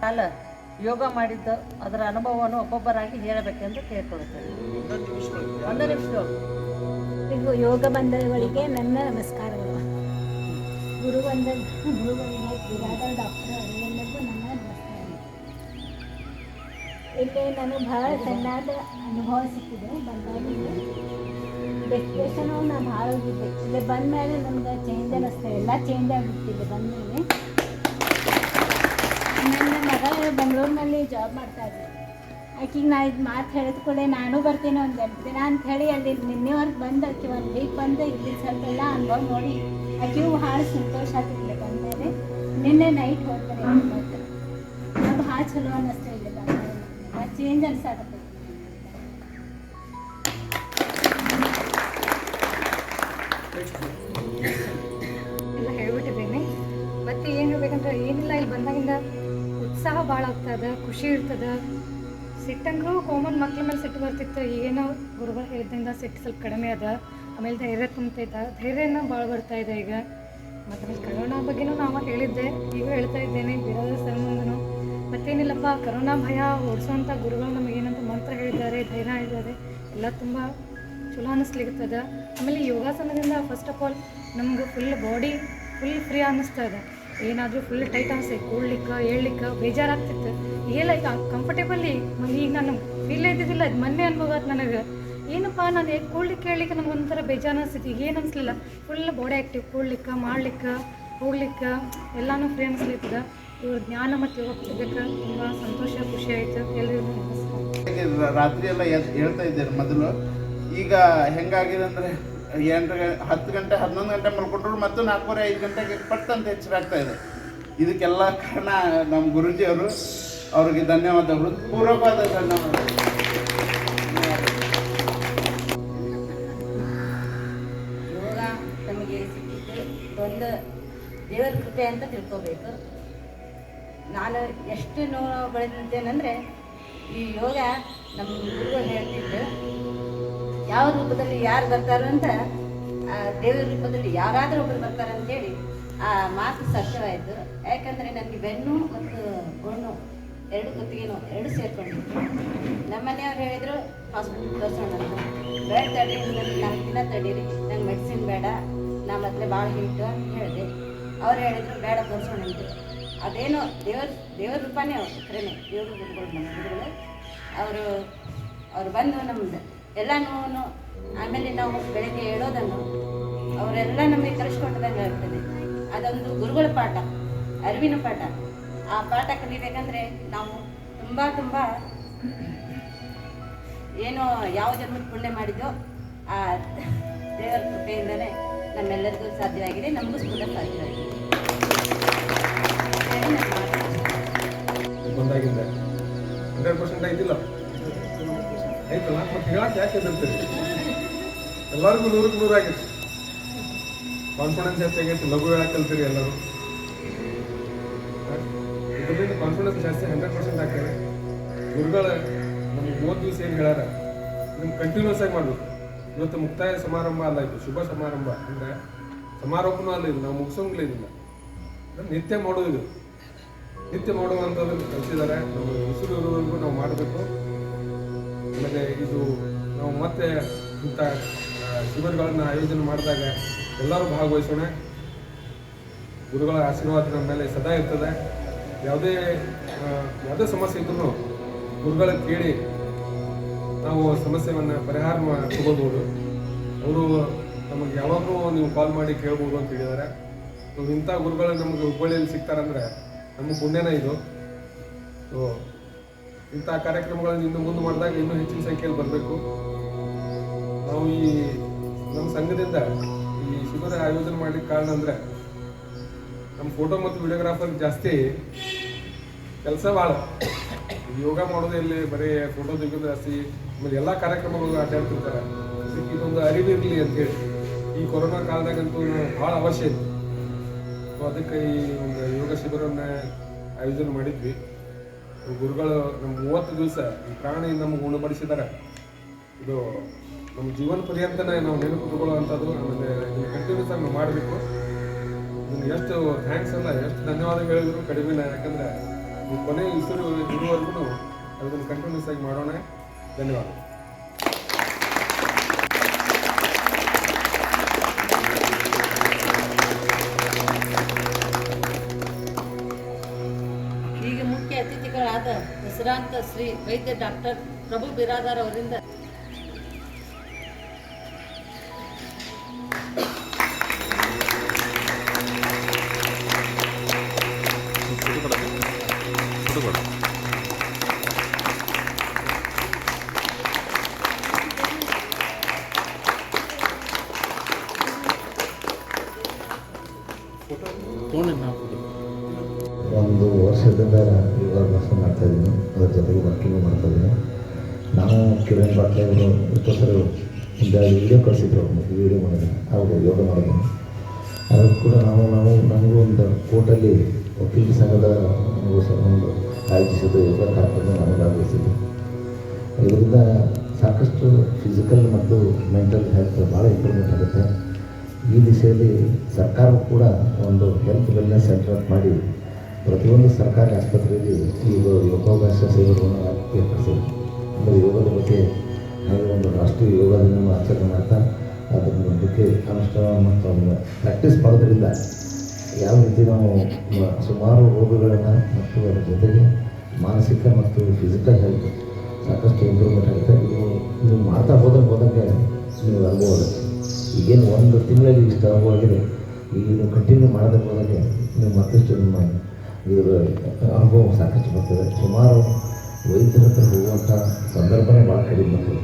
ಕಾಲ ಯೋಗ ಮಾಡಿದ್ದು ಅದರ ಅನುಭವವನ್ನು ಒಬ್ಬೊಬ್ಬರಾಗಿ ಹೇಳಬೇಕೆಂದು ಕೇಳ್ಕೊಳ್ತೇನೆ. ಒಂದು ನಿಮಿಷಗಳು. ಯೋಗ ಬಂಧುಗಳಿಗೆ ನನ್ನ ನಮಸ್ಕಾರಗಳು. ಗುರುವಂದನೆ ಬಿರಾದರ್ ಡಾಕ್ಟರ್ ಅವರಿಗೆಲ್ಲರಿಗೂ ನನ್ನ ನಮಸ್ಕಾರ. ಇಲ್ಲಿ ನನಗೆ ಭಾಳ ಚೆನ್ನಾದ ಅನುಭವ ಸಿಕ್ಕಿದೆ. ಬಂದಾಗಿದ್ದು ಡೆಸ್ಟಿನೇಷನು ನಾನು ಭಾಳ ಹೋಗಿದ್ದೆ. ಇಲ್ಲಿ ಬಂದ ಮೇಲೆ ನಮ್ಗೆ ಚೇಂಜ್ ಅನ್ನಿಸ್ತದೆ, ಎಲ್ಲ ಚೇಂಜ್ ಆಗಿಬಿಟ್ಟಿದೆ ಬಂದ ಮೇಲೆ. ನನ್ನ ಮಗ ಬೆಂಗಳೂರಿನಲ್ಲಿ ಜಾಬ್ ಮಾಡ್ತಾ ಇದ್ದೆ. ಆಕೆಗೆ ನಾ ಇದು ಮಾತು ಹೇಳಿದ ಕೂಡ ನಾನು ಬರ್ತೀನಿ ಒಂದು 8 ದಿನ ಅಂಥೇಳಿ ಅಲ್ಲಿ ನಿನ್ನೆವರೆಗೆ ಬಂದು ಆಕೆ 1 ವೀಕ್ ಬಂದು ಇಲ್ಲಿ ಸ್ವಲ್ಪ ಎಲ್ಲ ಅನುಭವ ನೋಡಿ ಆಕೆಯೂ ಭಾಳ ಸಂತೋಷ ಆಗ್ತಿದ್ಲೆ. ಬಂದರೆ ನಿನ್ನೆ ನೈಟ್ ಹೋಗ್ತಾರೆ ಮತ್ತು ಭಾಳ ಚಲೋ ಅನ್ನಿಸ್ತಾ ಇದೆ. ಚೇಂಜ್ ಅನ್ಸಾಕತ್ತೆ. ಭಾಳ ಆಗ್ತದೆ, ಖುಷಿ ಇರ್ತದೆ. ಸಿಟ್ಟಂಗೂ ಕಾಮನ್ ಮಕ್ಳ ಮೇಲೆ ಸಿಟ್ಟು ಬರ್ತಿತ್ತು. ಏನೋ ಗುರುಗಳು ಹೇಳಿದ್ರಿಂದ ಸಿಟ್ಟು ಸ್ವಲ್ಪ ಕಡಿಮೆ ಅದ. ಆಮೇಲೆ ಧೈರ್ಯ ತುಂಬ್ತೈತೆ, ಧೈರ್ಯನ ಭಾಳ ಬರ್ತಾಯಿದೆ ಈಗ. ಮತ್ತು ಕರೋನಾ ಬಗ್ಗೆನೂ ನಾವು ಹೇಳಿದ್ದೆ, ಈಗ ಹೇಳ್ತಾ ಇದ್ದೇನೆ ಬಿರಾದರ ಸರ್ ಮುಂದೂ. ಮತ್ತೇನಿಲ್ಲಪ್ಪ, ಕರೋನಾ ಭಯ ಓಡಿಸೋಂಥ ಗುರುಗಳು ನಮಗೇನಂತ ಮಂತ್ರ ಹೇಳಿದ್ದಾರೆ, ಧೈರ್ಯ ಹೇಳಿದ್ದಾರೆ, ಎಲ್ಲ ತುಂಬ ಚಲೋ ಅನ್ನಿಸ್ಲಿಕ್ಕದ. ಆಮೇಲೆ ಯೋಗಾಸನದಿಂದ ಫಸ್ಟ್ ಆಫ್ ಆಲ್ ನಮ್ಗೆ ಫುಲ್ ಬಾಡಿ ಫುಲ್ ಫ್ರೀ ಅನ್ನಿಸ್ತದೆ. ಏನಾದರೂ ಫುಲ್ ಟೈಟ್ ಅನಿಸ್ತೆ, ಕೂಡ್ಲಿಕ್ಕೆ ಏಳ್ಲಿಕ್ಕೆ ಬೇಜಾರಾಗ್ತಿತ್ತು. ಈಗೆಲ್ಲ ಈಗ ಕಂಫರ್ಟೇಬಲಿ ಈಗ ನಾನು ಫೀಲ್ ಇದ್ದಿದ್ದಿಲ್ಲ. ಅದು ಮೊನ್ನೆ ಅನುಭವ ಆಯ್ತು ನನಗೆ. ಏನಪ್ಪ ನಾನು ಕೂಡ್ಲಿಕ್ಕೆ ಹೇಳಲಿಕ್ಕೆ ನನಗೆ ಒಂಥರ ಬೇಜಾರು ಅನಿಸ್ತೈತಿ. ಈಗ ಏನು ಅನಿಸ್ಲಿಲ್ಲ, ಫುಲ್ ಬಾಡಿ ಆ್ಯಕ್ಟಿವ್, ಕೂಡ್ಲಿಕ್ಕೆ ಮಾಡ್ಲಿಕ್ಕೆ ಹೋಗ್ಲಿಕ್ಕೆ ಎಲ್ಲನೂ ಫ್ರೀ ಅನಿಸ್ಲಿರ್ತದೆ. ಇವ್ರ ಜ್ಞಾನ ಮತ್ತು ಯೋಗ ಪಡೆದಕ್ಕೆ ತುಂಬ ಸಂತೋಷ, ಖುಷಿ ಆಯಿತು. ಎಲ್ಲರಿಗೂ ನಮಸ್ಕಾರ. ರಾತ್ರಿ ಎಲ್ಲ ಹೇಳ್ತಾ ಇದ್ದಾರೆ ಮೊದಲು. ಈಗ ಹೆಂಗಾಗಿದೆ ಅಂದರೆ 10 ಗಂಟೆ 11 ಗಂಟೆ ಮಲ್ಕೊಂಡ್ರು ಮತ್ತು 4:30 5 ಗಂಟೆಗೆ ಪಟ್ಟಂತ ಎಚ್ಚರಾಗ್ತಾ ಇದೆ. ಇದಕ್ಕೆಲ್ಲ ಕಾರಣ ನಮ್ಮ ಗುರೂಜಿಯವರು. ಅವ್ರಿಗೆ ಧನ್ಯವಾದಗಳು, ಪೂರ್ವಕವಾದ ಧನ್ಯವಾದಗಳು. ಯೋಗ ನಮಗೆ ಸಿಕ್ಕಿದ್ದು ಒಂದು ದೇವರ ಕೃಪೆ ಅಂತ ತಿಳ್ಕೋಬೇಕು. ನಾನು ಎಷ್ಟು ನೋವುಗಳಿದ್ದೇನೆಂದರೆ, ಈ ಯೋಗ ನಮ್ಮ ಗುರುಗಳು ಹೇಳ್ತಿದ್ದು, ಯಾವ ರೂಪದಲ್ಲಿ ಯಾರು ಬರ್ತಾರೋ ಅಂತ, ದೇವರ ರೂಪದಲ್ಲಿ ಯಾರಾದರೂ ಒಬ್ಬರು ಬರ್ತಾರೆ ಅಂತೇಳಿ ಆ ಮಾತು ಸತ್ಯವಾಯಿತು. ಯಾಕಂದರೆ ನನಗೆ ಬೆನ್ನು ಮತ್ತು ಗೊಣ್ಣು ಎರಡು ಕುತ್ತಿಗೆನೋ ಎರಡು ಸೇರ್ಕೊಂಡಿತ್ತು. ನಮ್ಮ ಮನೆಯವ್ರು ಹೇಳಿದರು ಹಾಸ್ಪಿಟ್ಲ್ ತೋರಿಸೋಣ ಅಂತ. ಬೇಡ ತಡೀರಿ, ನನಗೆ 4 ದಿನ ತಡೀರಿ, ನಂಗೆ ಮೆಡಿಸಿನ್ ಬೇಡ, ನಾ ಮೊದಲೇ ಭಾಳ ಹಿಟ್ಟು ಅಂತ ಹೇಳಿದೆ. ಅವ್ರು ಹೇಳಿದರು ಬೇಡ ತೋರಿಸೋಣ ಅಂತ. ಅದೇನೋ ದೇವ್ರ ರೂಪನೇ ಅವರು ಖರೇನೆ, ದೇವ್ರ ಗುರುಗಳು ನಮ್ಮ ಗುರುಗಳು. ಅವರು ಬಂದು ನಮ್ಮದು ಎಲ್ಲ ನೋವು, ಆಮೇಲೆ ನಾವು ಬೆಳಗ್ಗೆ ಹೇಳೋದನ್ನು ಅವರೆಲ್ಲ ನಮಗೆ ಕಲಿಸ್ಕೊಟ್ಟದಂಗೆ ಆಗ್ತದೆ. ಅದೊಂದು ಗುರುಗಳ ಪಾಠ, ಅರಿವಿನ ಪಾಠ. ಆ ಪಾಠ ಕಲಿಬೇಕಂದ್ರೆ ನಾವು ತುಂಬ ಏನೋ ಯಾವ ಜನ್ಮದ ಪುಣ್ಯ ಮಾಡಿದ್ದೋ ಆ ದೇವರ ಕೃಪೆಯಿಂದಲೇ ನಮ್ಮೆಲ್ಲರಿಗೂ ಸಾಧ್ಯವಾಗಿದೆ, ನಮಗೂ ಕೂಡ ಸಾಧ್ಯವಾಗಿದೆ. ಬಂದಾಗಿದ್ದೆ 100% ಆಯ್ತಿಲ್ಲ ಆಯ್ತಲ್ಲ, ಮತ್ತೆ ಹೇಳಕ್ಕೆ ಯಾಕೆ ಹೆದರ್ತೀರಿ? ಎಲ್ಲರಿಗೂ 100ಕ್ಕೆ 100 ಆಗೈತಿ. ಕಾನ್ಫಿಡೆನ್ಸ್ ಹೆಚ್ಚಾಗೈತಿ, ಲಘು ಹೇಳಕ್ಕೆ ಕಲ್ತೀರಿ ಎಲ್ಲರೂ. ಇದರಿಂದ ಕಾನ್ಫಿಡೆನ್ಸ್ ಜಾಸ್ತಿ 100% ಆಗ್ತದೆ. ಗುರುಗಳು ನಮ್ಗೆ 30 ದಿವಸ ಏನು ಹೇಳ್ಯಾರ ನಿಮ್ಗೆ ಕಂಟಿನ್ಯೂಸ್ ಆಗಿ ಮಾಡಬೇಕು. ಇವತ್ತು ಮುಕ್ತಾಯ ಸಮಾರಂಭ ಅಲ್ಲ, ಇದು ಶುಭ ಸಮಾರಂಭ. ಅಂದರೆ ಸಮಾರೋಪನೂ ಅಲ್ಲ, ಇದು ನಾವು ಮುಗಿಸೋಂಗಿಲ್ಲ. ಇದನ್ನ ನಿತ್ಯ ಮಾಡೋದು, ನಿತ್ಯ ಮಾಡುವಂಥದ್ದನ್ನು ಕಲಿಸಿದ್ದಾರೆ. ನಮ್ಮ ಉಸಿರು ಇರುವವರೆಗೂ ನಾವು ಮಾಡಬೇಕು. ಆಮೇಲೆ ಇದು ನಾವು ಮತ್ತೆ ಇಂಥ ಶಿಬಿರಗಳನ್ನು ಆಯೋಜನೆ ಮಾಡಿದಾಗ ಎಲ್ಲರೂ ಭಾಗವಹಿಸೋಣ. ಗುರುಗಳ ಆಶೀರ್ವಾದ ನಮ್ಮ ಮೇಲೆ ಸದಾ ಇರ್ತದೆ. ಯಾವುದೇ ಸಮಸ್ಯೆ ಇದ್ರೂ ಗುರುಗಳ ಕೇಳಿ ನಾವು ಸಮಸ್ಯೆಯನ್ನು ಪರಿಹಾರ ತಗೋಬೋದು. ಅವರು ನಮಗೆ ಯಾವಾಗಲೂ ನೀವು ಕಾಲ್ ಮಾಡಿ ಕೇಳ್ಬೋದು ಅಂತ ಹೇಳಿದ್ದಾರೆ. ಇಂಥ ಗುರುಗಳು ನಮಗೆ ಹುಬ್ಬಳ್ಳಿಯಲ್ಲಿ ಸಿಗ್ತಾರಂದ್ರೆ ನಮ್ಮ ಪುಣ್ಯನೇ ಇದು. ಸೊ ಇಂಥ ಕಾರ್ಯಕ್ರಮಗಳನ್ನು ಇನ್ನು ಮುಂದೆ ಮಾಡಿದಾಗ ಇನ್ನೂ ಹೆಚ್ಚಿನ ಸಂಖ್ಯೆಯಲ್ಲಿ ಬರಬೇಕು. ನಾವು ನಮ್ಮ ಸಂಘದಿಂದ ಈ ಶಿಬಿರ ಆಯೋಜನೆ ಮಾಡಲಿಕ್ಕೆ ಕಾರಣ ಅಂದರೆ ನಮ್ಮ ಫೋಟೋ ಮತ್ತು ವಿಡಿಯೋಗ್ರಾಫರ್ ಜಾಸ್ತಿ ಕೆಲಸ ಭಾಳ. ಯೋಗ ಮಾಡೋದು ಇಲ್ಲಿ ಬರೀ ಫೋಟೋ ತೆಗೆದು ಜಾಸ್ತಿ, ಆಮೇಲೆ ಎಲ್ಲ ಕಾರ್ಯಕ್ರಮಗಳು ಅಡ್ಡಾಡ್ತಿರ್ತಾರೆ. ಅದಕ್ಕೆ ಇದೊಂದು ಅರಿವಿರಲಿ ಅಂತೇಳಿ ಈ ಕೊರೋನಾ ಕಾಲದಾಗಂತೂ ಭಾಳ ಅವಶ್ಯ ಇದೆ. ಸೊ ಅದಕ್ಕೆ ಈ ಒಂದು ಯೋಗ ಶಿಬಿರವನ್ನು ಆಯೋಜನೆ ಮಾಡಿದ್ವಿ. ಗುರುಗಳು ನಮ್ಮ 30 ದಿವಸ ಈ ಪ್ರಾಣಿ ನಮಗೆ ಉಣಬಡಿಸಿದ್ದಾರೆ. ಇದು ನಮ್ಮ ಜೀವನ ಪರ್ಯಂತನೇ ನಾವು ನೆನಪು ತಗೊಳ್ಳುವಂಥದ್ದು. ಆಮೇಲೆ ಇದನ್ನು ಕಂಟಿನ್ಯೂಸ್ ಆಗಿ ನಾವು ಮಾಡಬೇಕು. ನಿಮ್ಗೆ ಎಷ್ಟು ಥ್ಯಾಂಕ್ಸ್ ಅಲ್ಲ, ಎಷ್ಟು ಧನ್ಯವಾದ ಹೇಳಿದ್ರು ಕಡಿಮೆನ. ಯಾಕಂದರೆ ಈ ಕೊನೆ ಉಸಿರು ಇರುವವರೆಗೂ ಅದನ್ನು ಕಂಟಿನ್ಯೂಸ್ ಆಗಿ ಮಾಡೋಣ. ಧನ್ಯವಾದ. ಈಗ ಮುಖ್ಯ ಅತಿಥಿಗಳಾದ ಹೆಸರಾಂತ ಶ್ರೀ ವೈದ್ಯ ಡಾಕ್ಟರ್ ಪ್ರಭು ಬಿರಾದಾರ್ ಅವರಿಂದ ಒಂದು ವರ್ಷದಿಂದ ಯೋಗಾಭ್ಯಾಸ ಮಾಡ್ತಾಯಿದ್ದೀನಿ, ಅದ್ರ ಜೊತೆಗೆ ವರ್ಕಿಂಗ್ ಮಾಡ್ತಾಯಿದ್ದೀನಿ. ನಾವು ಕಿರಣ್ ಬಾಟ್ಲೆ ಅವರು ಸರ್ ಒಂದು ವಿಡಿಯೋ ಕಳಿಸಿದ್ರು, ವಿಡಿಯೋ ಮಾಡಿದ್ದೀನಿ, ಅವರು ಯೋಗ ಮಾಡಿದ್ದೀನಿ. ಅದಕ್ಕೆ ಕೂಡ ನಮಗೂ ಒಂದು ಕೋರ್ಟಲ್ಲಿ ವಕೀಲ ಸಂಘದ ಒಂದು ಆಯೋಜಿಸಿದ ಯೋಗ ಕಾರ್ಯಕ್ರಮ ನಾನು ಭಾಗವಹಿಸಿದ್ದೆ. ಇದರಿಂದ ಸಾಕಷ್ಟು ಫಿಸಿಕಲ್ ಮತ್ತು ಮೆಂಟಲ್ ಹೆಲ್ತ್ ಭಾಳ ಇಂಪ್ರೂವ್ಮೆಂಟ್ ಆಗುತ್ತೆ. ಈ ದಿಶೆಯಲ್ಲಿ ಸರ್ಕಾರವು ಕೂಡ ಒಂದು ಹೆಲ್ತ್ ವೆಲ್ನೆಸ್ ಸೆಂಟರ್ ಮಾಡಿ ಪ್ರತಿಯೊಂದು ಸರ್ಕಾರಿ ಆಸ್ಪತ್ರೆಯಲ್ಲಿ ಈಗ ಯೋಗಾಭ್ಯಾಸ ಸೇವೆಗಳನ್ನು ಏರ್ಪಡಿಸಿದೆ. ಅಂದರೆ ಯೋಗದ ಬಗ್ಗೆ ಹಾಗೆ ಒಂದು ರಾಷ್ಟ್ರೀಯ ಯೋಗ ದಿನವನ್ನು ಆಚರಣೆ ಮಾಡ್ತಾ ಅದರ ಬಗ್ಗೆ ಅನುಷ್ಠಾನ ಮತ್ತು ಅದನ್ನು ಪ್ರಾಕ್ಟೀಸ್ ಮಾಡೋದ್ರಿಂದ ಯಾವ ರೀತಿ ನಾವು ಸುಮಾರು ರೋಗಗಳನ್ನು ಮತ್ತು ಅದರ ಜೊತೆಗೆ ಮಾನಸಿಕ ಮತ್ತು ಫಿಸಿಕಲ್ ಹೆಲ್ತ್ ಸಾಕಷ್ಟು ಇಂಪ್ರೂವ್ಮೆಂಟ್ ಆಗುತ್ತೆ. ನೀವು ಮಾಡ್ತಾ ಹೋದಂಗೆ ನೀವು ಅನುಭವ ಆಗುತ್ತೆ. ಈಗೇನು ಒಂದು ತಿಂಗಳಲ್ಲಿ ಇಷ್ಟು ಅನುಭವ ಆಗಿದೆ, ಈಗ ನೀವು ಕಂಟಿನ್ಯೂ ಮಾಡೋದಕ್ಕೆ ಹೋದಾಗೆ ನೀವು ಮತ್ತಷ್ಟು ನಿಮ್ಮ ಇದರ ಅನುಭವ ಸಾಕಷ್ಟು ಬರ್ತದೆ. ಸುಮಾರು ವೈದ್ಯರ ಹತ್ರ ಹೋಗುವಂಥ ಸಂದರ್ಭನೇ ಭಾಳ ಕಡಿಮೆ ಬರ್ತದೆ.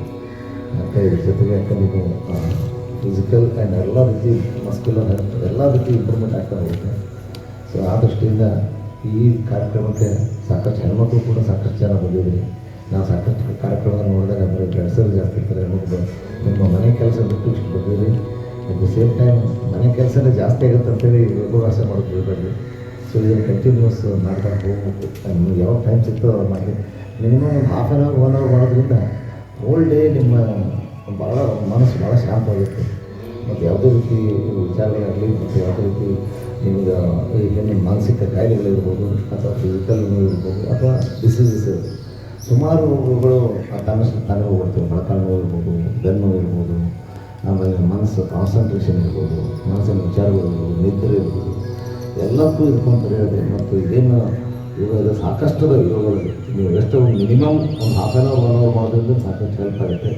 ಮತ್ತು ಇದ್ರ ಜೊತೆಗೆ ಯಾಕೆ ನೀವು ಫಿಸಿಕಲ್ ಆ್ಯಂಡ್ ಎಲ್ಲ ರೀತಿ ಮಸ್ಕ್ಯುಲರ್ ಹೆಲ್ತ್ ಎಲ್ಲ ರೀತಿ ಇಂಪ್ರೂವ್ಮೆಂಟ್ ಆಗ್ತಾ ಹೋಗುತ್ತೆ. ಸೊ ಆ ದೃಷ್ಟಿಯಿಂದ ಈ ಕಾರ್ಯಕ್ರಮಕ್ಕೆ ಸಾಕಷ್ಟು ಹೆಣ್ಮಕ್ಳು ಕೂಡ ಸಾಕಷ್ಟು ಜನ ಬಂದಿದ್ರಿ. ನಾವು ಸಾಕಷ್ಟು ಕಾರ್ಯಕ್ರಮವನ್ನು ನೋಡಿದಾಗ ಬರೀ ಗಂಡಸರು ಜಾಸ್ತಿ ಇರ್ತಾರೆ, ಹೆಣ್ಮಕ್ಳು ನಿಮ್ಮ ಮನೆ ಕೆಲಸ ಬಿಟ್ಟು ಇಷ್ಟು ಬಂದಿರಿ. ಅಟ್ ದ ಸೇಮ್ ಟೈಮ್ ಮನೆ ಕೆಲಸನೇ ಜಾಸ್ತಿ ಆಗುತ್ತೆ ಅಂತೇಳಿ ಯೋಗಾಭ್ಯಾಸ ಮಾಡೋದು ಬಿಡಬೇಡ್ರಿ. ಸೊ ಇದನ್ನು ಕಂಟಿನ್ಯೂಸ್ ಮಾಡ್ತಾ ಹೋಗ್ಬೇಕು. ನಿಮ್ಗೆ ಯಾವಾಗ ಟೈಮ್ ಸಿಗ್ತೋ ಅವ್ರು ಮಾಡಿ ಮಿನಿಮಮ್ ಒಂದು ಹಾಫ್ ಆನ್ ಅವರ್ 1 ಅವರ್ ಮಾಡೋದ್ರಿಂದ ಹೋಲ್ ಡೇ ನಿಮ್ಮ ಭಾಳ ಮನಸ್ಸು ಭಾಳ ಶಾಂತವಾಗುತ್ತೆ. ಮತ್ತು ಯಾವುದೇ ರೀತಿ ವಿಚಾರಗಳಾಗಲಿ ಮತ್ತು ಯಾವುದೇ ರೀತಿ ನಿಮಗೆ ಏನು ಮಾನಸಿಕ ಕಾಯಿಲೆಗಳಿರ್ಬೋದು ಅಥವಾ ಫಿಸಿಕಲ್ ಇರ್ಬೋದು ಅಥವಾ ಡಿಸೀಸಸ್ ಸುಮಾರು ರೋಗಗಳು ತಾನೇ ಹೋಗ್ಬಿಡ್ತವೆ. ಮೊಳಕಾಲು ನೋವು ಇರ್ಬೋದು, ಬೆನ್ನು ನೋವು ಇರ್ಬೋದು, ಆಮೇಲೆ ಮನಸ್ಸು ಕಾನ್ಸಂಟ್ರೇಷನ್ ಇರ್ಬೋದು, ಮನಸ್ಸಿನ ವಿಚಾರಗಳು ಇರ್ಬೋದು, ನಿದ್ರೆ ಇರ್ಬೋದು, ಎಲ್ಲಕ್ಕೂ ಇದ್ಕೊಂಡು ಬರೆಯೋದೆ. ಮತ್ತು ಇದೇನು ಯೋಗದ ಸಾಕಷ್ಟು ಯೋಗಗಳಲ್ಲಿ ನೀವು ಎಷ್ಟು ಮಿನಿಮಮ್ ಒಂದು ಹಾಫ್ ಆನ್ ಅವರ್ 1 ಅವರ್ ಮಾಡೋದ್ರಿಂದ ಸಾಕಷ್ಟು ಹೆಲ್ಪ್ ಆಗುತ್ತೆ.